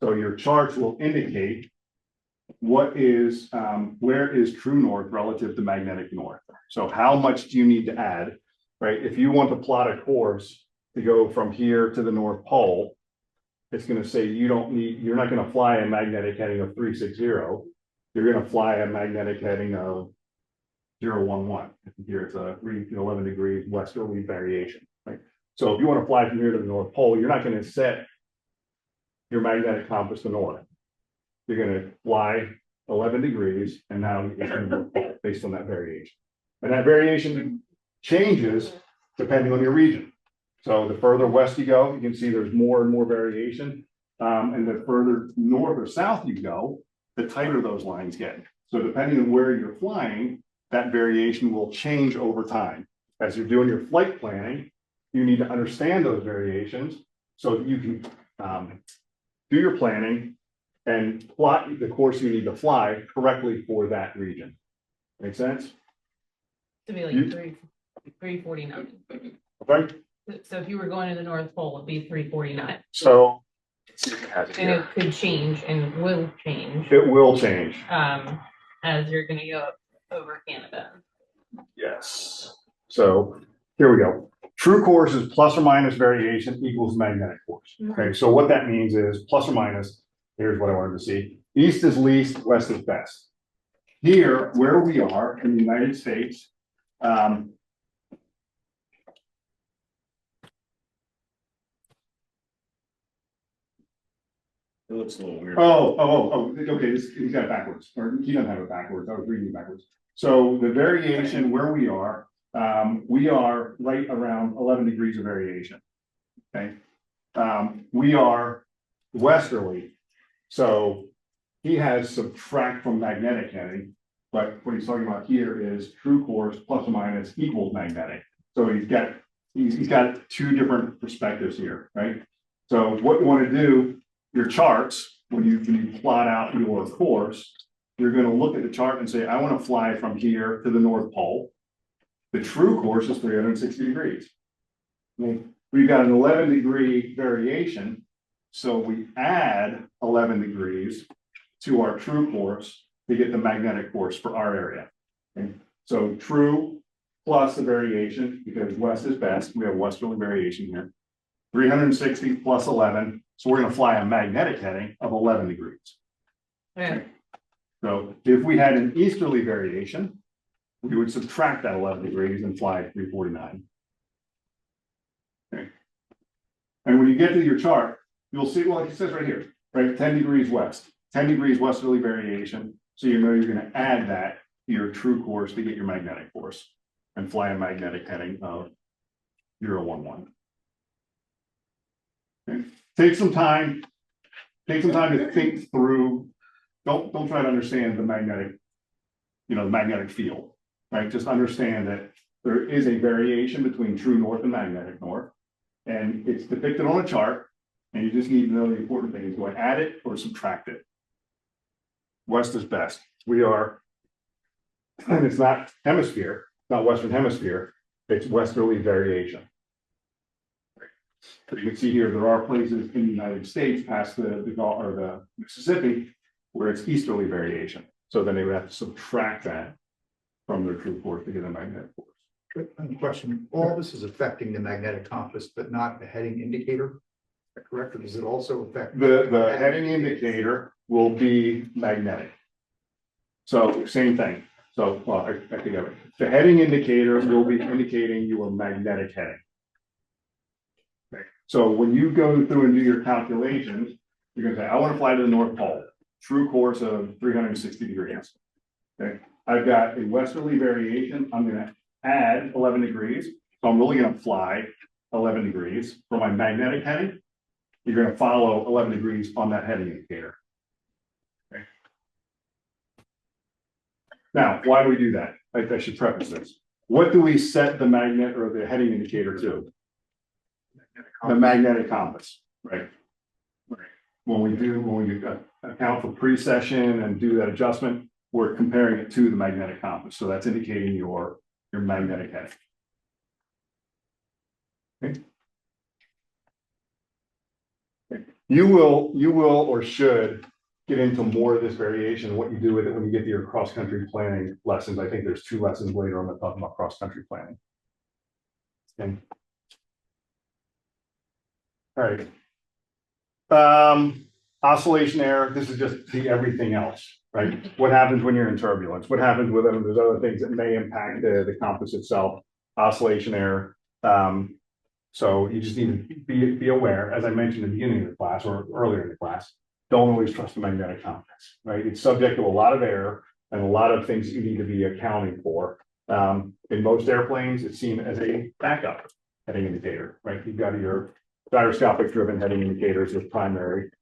So your charts will indicate what is, where is true north relative to magnetic north. So how much do you need to add, right? If you want to plot a course to go from here to the North Pole, it's going to say you're not going to fly a magnetic heading of 360. You're going to fly a magnetic heading of 011. Here it's a 11 degrees westerly variation, right? So if you want to fly from here to the North Pole, you're not going to set your magnetic compass to north. You're going to fly 11 degrees and now you're going to go based on that variation. And that variation changes depending on your region. So the further west you go, you can see there's more and more variation. And the further north or south you go, the tighter those lines get. So depending on where you're flying, that variation will change over time. As you're doing your flight planning, you need to understand those variations so that you can do your planning and plot the course you need to fly correctly for that region. Make sense? To be like 349. Okay. So if you were going to the North Pole, it'd be 349. So. Let's see if it has it And here. it could change and will change, It will change. as you're gonna go over Canada. Yes. So here we go. True course is plus or minus variation equals magnetic force. Okay, so what that means is plus or minus, here's what I wanted to see. East is least, west is best. Here, where we are in the United States, It looks a little weird. okay, he's got it backwards, or he doesn't have it backwards, I was reading it backwards. So the variation where we are right around 11 degrees of variation. Okay, we are westerly, so he has subtract from magnetic heading, but what he's talking about here is true course plus or minus equals magnetic. So he's got two different perspectives here, right? So what you want to do, your charts, when you plot out your course, you're going to look at the chart and say, I want to fly from here to the North Pole. The true course is 360 degrees. Okay. We've got an 11-degree variation, so we add 11 degrees to our true course to get the magnetic force for our area. Okay. So true plus the variation, because west is best, we have westerly variation here. 360 plus 11, so we're going to fly a magnetic heading of 11 degrees. Okay. So if we had an easterly variation, we would subtract that 11 degrees and fly 349. Okay. And when you get to your chart, you'll see, well, it says right here, right, 10 degrees west, 10 degrees westerly variation. So you know you're going to add that to your true course to get your magnetic force and fly a magnetic heading of 011. Okay. Take some time to think through. Don't try to understand the magnetic, the magnetic field, right? Just understand that there is a variation between true north and magnetic north, and it's depicted on a chart, and you just need to know the important thing is, do I add it or subtract it? West is best. We are, and it's not hemisphere, not Western hemisphere, it's westerly variation. As you can see here, there are places in the United States past the Gulf or the Mississippi where it's easterly variation. So then they would have to subtract that from their true force to get a magnetic force. Good question. All this is affecting the magnetic compass, but not the heading indicator. Is that correct? Or does it also affect? The heading indicator will be magnetic. So same thing. So, well, I think of it. The heading indicator will be indicating your magnetic heading. Okay. So when you go through and do your calculations, you're going to say, I want to fly to the North Pole, true course of 360 degrees. Okay. I've got a westerly variation. I'm going to add 11 degrees. So I'm really going to fly 11 degrees for my magnetic heading. You're going to follow 11 degrees on that heading indicator. Okay. Now, why do we do that? I should preface this. What do we set the magnet or the heading indicator to? The magnetic compass, right? Right. When we account for precession and do that adjustment, we're comparing it to the magnetic compass. So that's indicating your magnetic heading. Okay. Okay. You will or should get into more of this variation, what you do with it when you get to your cross-country planning lessons. I think there's 2 lessons later on that talk about cross-country planning. Okay. All right. Oscillation error, this is just the everything else, right? What happens when you're in turbulence? What happens with them? There's other things that may impact the compass itself. Oscillation error. So you just need to be aware, as I mentioned at the beginning of the class or earlier in the class, don't always trust the magnetic compass, right? It's subject to a lot of error and a lot of things you need to be accounting for. In most airplanes, it's seen as a backup heading indicator, right? You've got your gyroscopic driven heading indicators as primary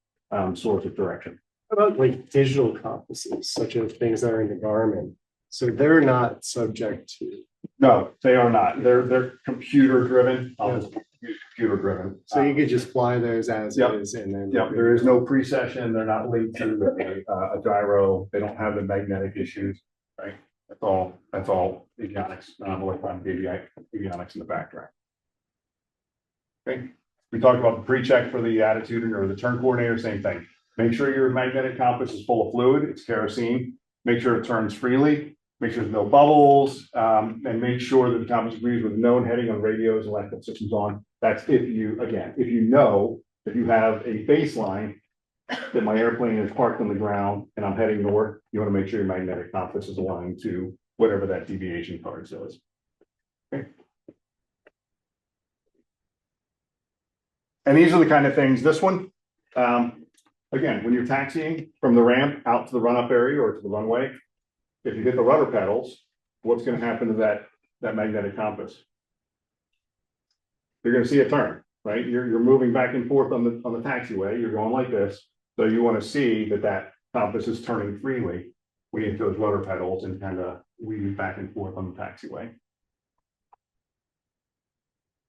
source of direction. How about like digital compasses, such as things that are in the Garmin? So they're not subject to. No, they are not. They're computer driven. Computer driven. So you could just fly those as Yep. is, and then. Yep, there is no precession. They're not linked to a gyro. They don't have the magnetic issues, right? That's all avionics, electronic avionics in the background. Okay, we talked about the pre-check for the attitude or the turn coordinator, same thing. Make sure your magnetic compass is full of fluid, it's kerosene. Make sure it turns freely, make sure there's no bubbles, and make sure that the compass agrees with known heading on radios, electrical systems on. That's if you, again, if you have a baseline that my airplane is parked on the ground and I'm heading north, you want to make sure your magnetic compass is aligned to whatever that deviation card says. Okay. And these are the kind of things, this one, again, when you're taxiing from the ramp out to the run-up area or to the runway, if you hit the rudder pedals, what's going to happen to that magnetic compass? You're going to see it turn, right? You're moving back and forth on the taxiway. You're going like this. So you want to see that compass is turning freely when you hit those rudder pedals and kind of weave back and forth on the taxiway.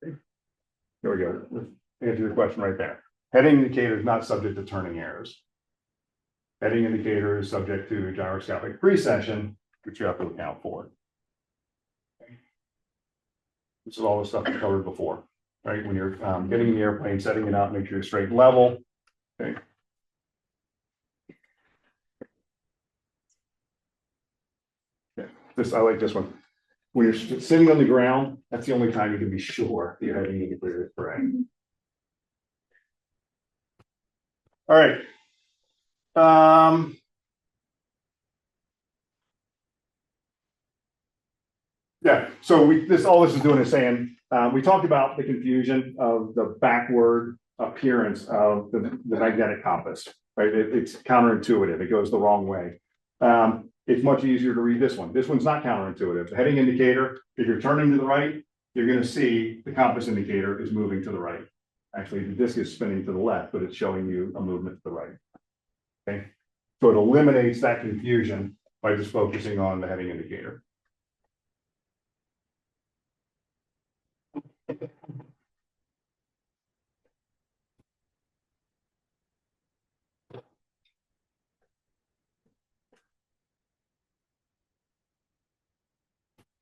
Okay. There we go. Let's answer your question right there. Heading indicator is not subject to turning errors. Heading indicator is subject to gyroscopic precession, which you have to account for. Okay. This is all the stuff we covered before, right? When you're getting in the airplane, setting it up, make sure you're straight and level. Okay. Yeah. I like this one. When you're sitting on the ground, that's the only time you can be sure that your heading indicator is correct. All right. Yeah, so all this is doing is saying, we talked about the confusion of the backward appearance of the magnetic compass, right? It's counterintuitive, it goes the wrong way. It's much easier to read this one. This one's not counterintuitive. The heading indicator, if you're turning to the right, you're going to see the compass indicator is moving to the right. Actually, the disc is spinning to the left, but it's showing you a movement to the right. Okay, so it eliminates that confusion by just focusing on the heading indicator.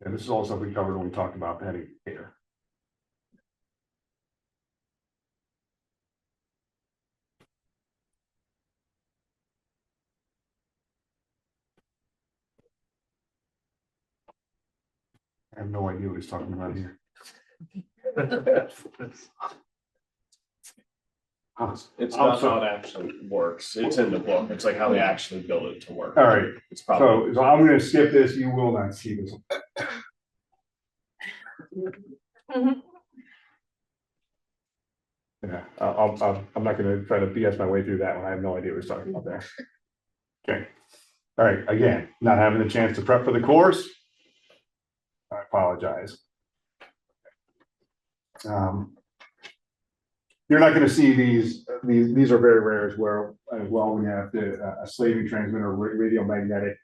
And this is all stuff we covered when we talked about the heading indicator. I have no idea what he's talking about here. It's not how it actually works. It's in the book. It's like how they actually build it to work. All right. It's probably. So I'm going to skip this. You will not see this. Yeah, I'm not going to try to BS my way through that one. I have no idea what he's talking about there. Okay. All right. Again, not having the chance to prep for the course. I apologize. You're not going to see these. These are very rare as well. We have a slaving transmitter, radiomagnetic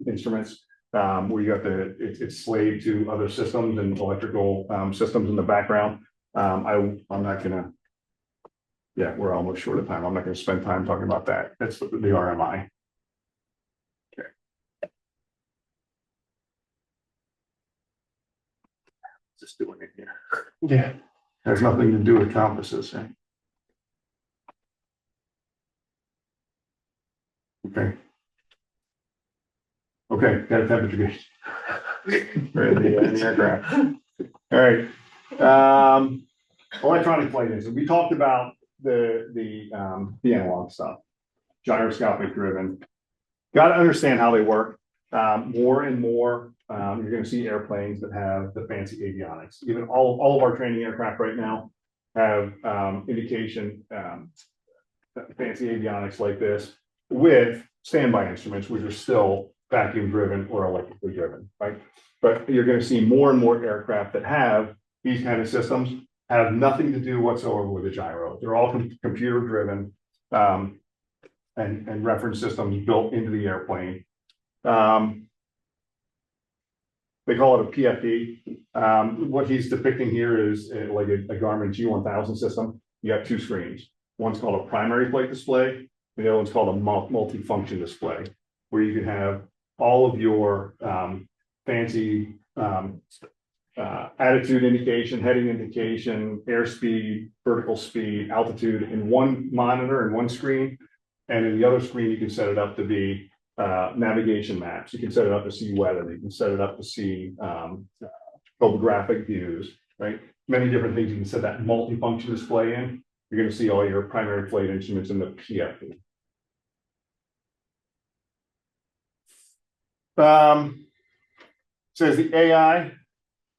instruments, where you have to. It's slave to other systems and electrical systems in the background. I'm not going to. Yeah, we're almost short of time. I'm not going to spend time talking about that. That's the RMI. Okay. Just doing it here. Yeah. Has nothing to do with compasses. Right? Okay. Okay, got a temperature gauge. We're in the aircraft. All right. Electronic flight instruments. We talked about the analog stuff, gyroscopic driven. Got to understand how they work. More and more, you're going to see airplanes that have the fancy avionics. Even all of our training aircraft right now have indication fancy avionics like this with standby instruments, which are still vacuum driven or electrically driven, right? But you're going to see more and more aircraft that have these kind of systems have nothing to do whatsoever with a gyro. They're all computer driven and reference systems built into the airplane. They call it a PFD. What he's depicting here is like a Garmin G1000 system. You have two screens. One's called a primary flight display. And the other one's called a multi-function display, where you can have all of your fancy attitude indication, heading indication, airspeed, vertical speed, altitude in one monitor and one screen. And in the other screen, you can set it up to be navigation maps. You can set it up to see weather. You can set it up to see topographic views, right? Many different things you can set that multifunction display in. You're going to see all your primary flight instruments in the PFD. Says the AI,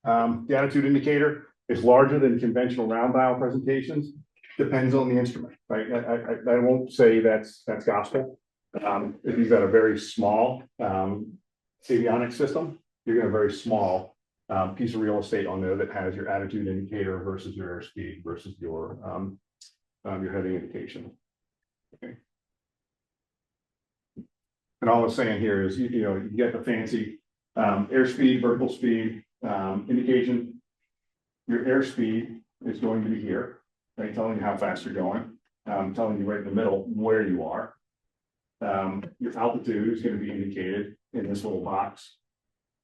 the attitude indicator is larger than conventional round dial presentations. Depends on the instrument, right? I won't say that's gospel. If you've got a very small avionics system, you're going to have a very small piece of real estate on there that has your attitude indicator versus your airspeed versus your heading indication. Okay. And all I'm saying here is, you know, you get the fancy airspeed, vertical speed indication. Your airspeed is going to be here, right? Telling you how fast you're going, telling you right in the middle where you are. Your altitude is going to be indicated in this little box.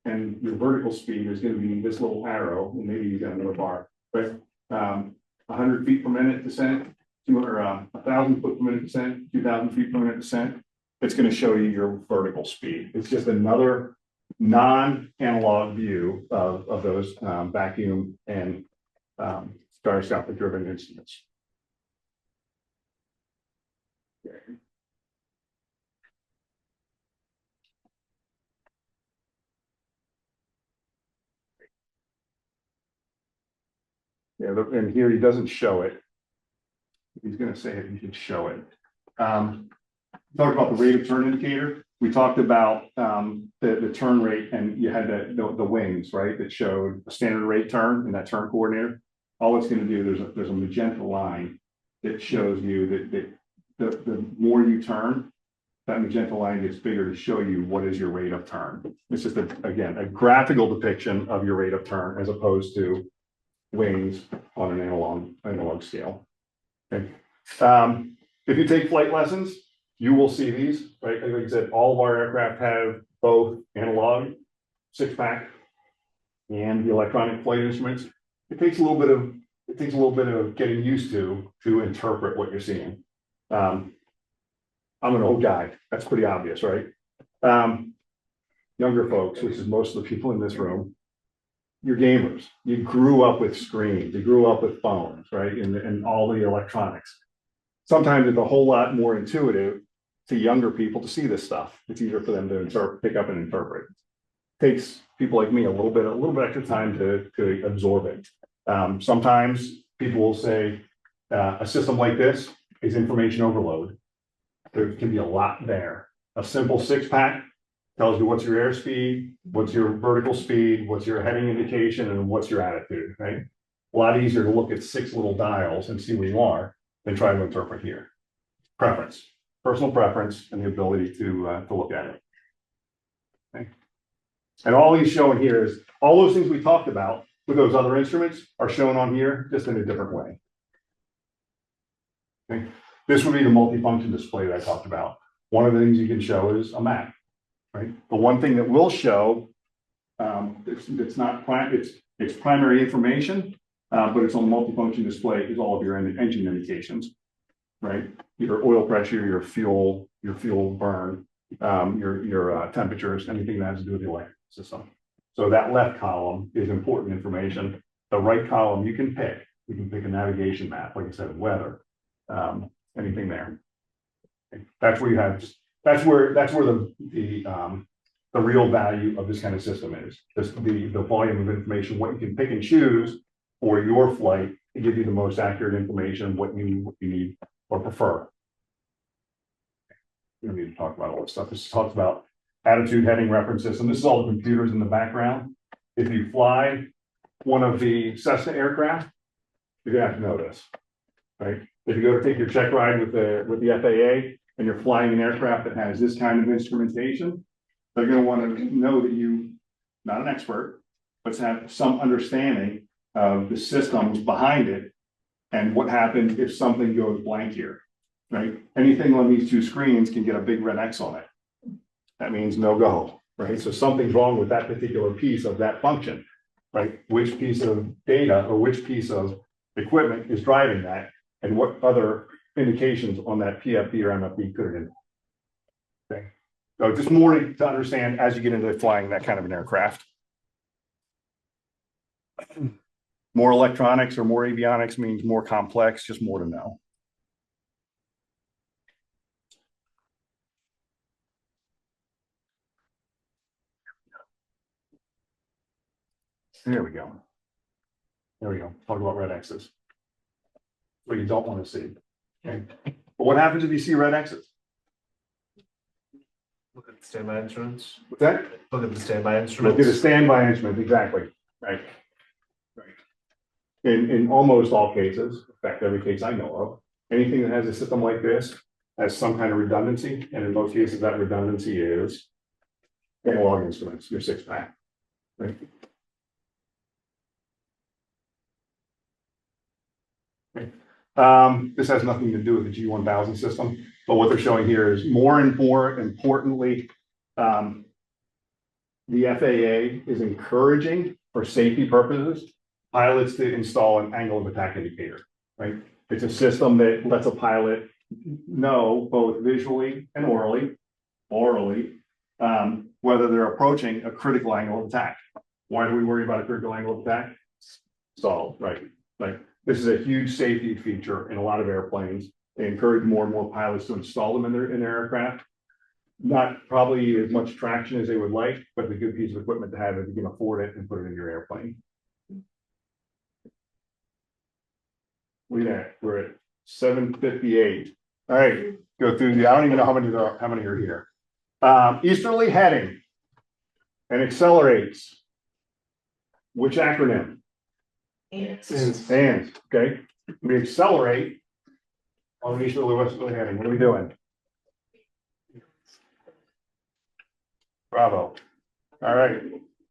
And your vertical speed is going to be this little arrow, and maybe you've got another bar, but 100 feet per minute descent, 1,000 foot per minute descent, 2,000 feet per minute descent. It's going to show you your vertical speed. It's just another non-analog view of those vacuum and gyroscopic driven instruments. Okay. Yeah, and here he doesn't show it. He's going to say it, he should show it. Talked about the rate of turn indicator. We talked about the turn rate, and you had the wings, right, that showed a standard rate turn in that turn coordinator. All it's going to do, there's a magenta line that shows you that the more you turn, that magenta line gets bigger to show you what is your rate of turn. It's just, again, a graphical depiction of your rate of turn as opposed to wings on an analog scale. Okay. If you take flight lessons, you will see these, right? Like I said, all of our aircraft have both analog 6-pack and the electronic flight instruments. It takes a little bit of getting used to interpret what you're seeing. I'm an old guy. That's pretty obvious, right? Younger folks, which is most of the people in this room, you're gamers. You grew up with screens. You grew up with phones, right? And all the electronics. Sometimes it's a whole lot more intuitive to younger people to see this stuff. It's easier for them to pick up and interpret. It takes people like me a little bit extra time to absorb it. Sometimes people will say a system like this is information overload. There can be a lot there. A simple 6-pack tells you what's your airspeed, what's your vertical speed, what's your heading indication, and what's your attitude, right? A lot easier to look at 6 little dials and see where you are than try to interpret here. Preference, personal preference, and the ability to look at it. Okay. And all he's showing here is all those things we talked about with those other instruments are shown on here, just in a different way. Okay. This would be the multifunction display that I talked about. One of the things you can show is a map, right? The one thing that will show, it's primary information, but it's on multifunction display is all of your engine indications, right? Your oil pressure, your fuel burn, your temperatures, anything that has to do with the electrical system. So that left column is important information. The right column you can pick. You can pick a navigation map, like I said, weather, anything there. That's where you have. That's where the real value of this kind of system is. Just the volume of information, what you can pick and choose for your flight to give you the most accurate information, what you need or prefer. We don't need to talk about all this stuff. This talks about attitude, heading, reference system. This is all the computers in the background. If you fly one of the Cessna aircraft, you're gonna have to know this, right? If you go to take your check ride with the FAA and you're flying an aircraft that has this kind of instrumentation, they're going to want to know that you, not an expert, but have some understanding of the systems behind it and what happens if something goes blank here, right? Anything on these 2 screens can get a big red X on it. That means no go, right? So something's wrong with that particular piece of that function. right? Which piece of data or which piece of equipment is driving that? And what other indications on that PFD or MFD could it indicate? Okay, so just more to understand as you get into flying that kind of an aircraft. More electronics or more avionics means more complex, just more to know. There we go. There we go. Talk about red X's. What you don't want to see. Okay. But what happens if you see red X's? Look at the standby instruments. What's that? Look at the standby Look instruments. at a standby instrument, exactly. Right. Right. In almost all cases, in fact, every case I know of, anything that has a system like this has some kind of redundancy, and in most cases, that redundancy is analog instruments, your 6-pack. Right. This has nothing to do with the G1000 system, but what they're showing here is more and more importantly, the FAA is encouraging for safety purposes, pilots to install an angle of attack indicator, right? It's a system that lets a pilot know both visually and orally, whether they're approaching a critical angle of attack. Why do we worry about a critical angle of attack? Stall, right? Like, this is a huge safety feature in a lot of airplanes. They encourage more and more pilots to install them in their aircraft. Not probably as much traction as they would like, but the good piece of equipment to have if you can afford it and put it in your airplane. Look at that, we're at 7:58. All right, go through the, I don't even know how many are here. Easterly heading and accelerates. Which acronym? ANS, okay. We accelerate on easterly westerly heading. What are we doing? Bravo. All right.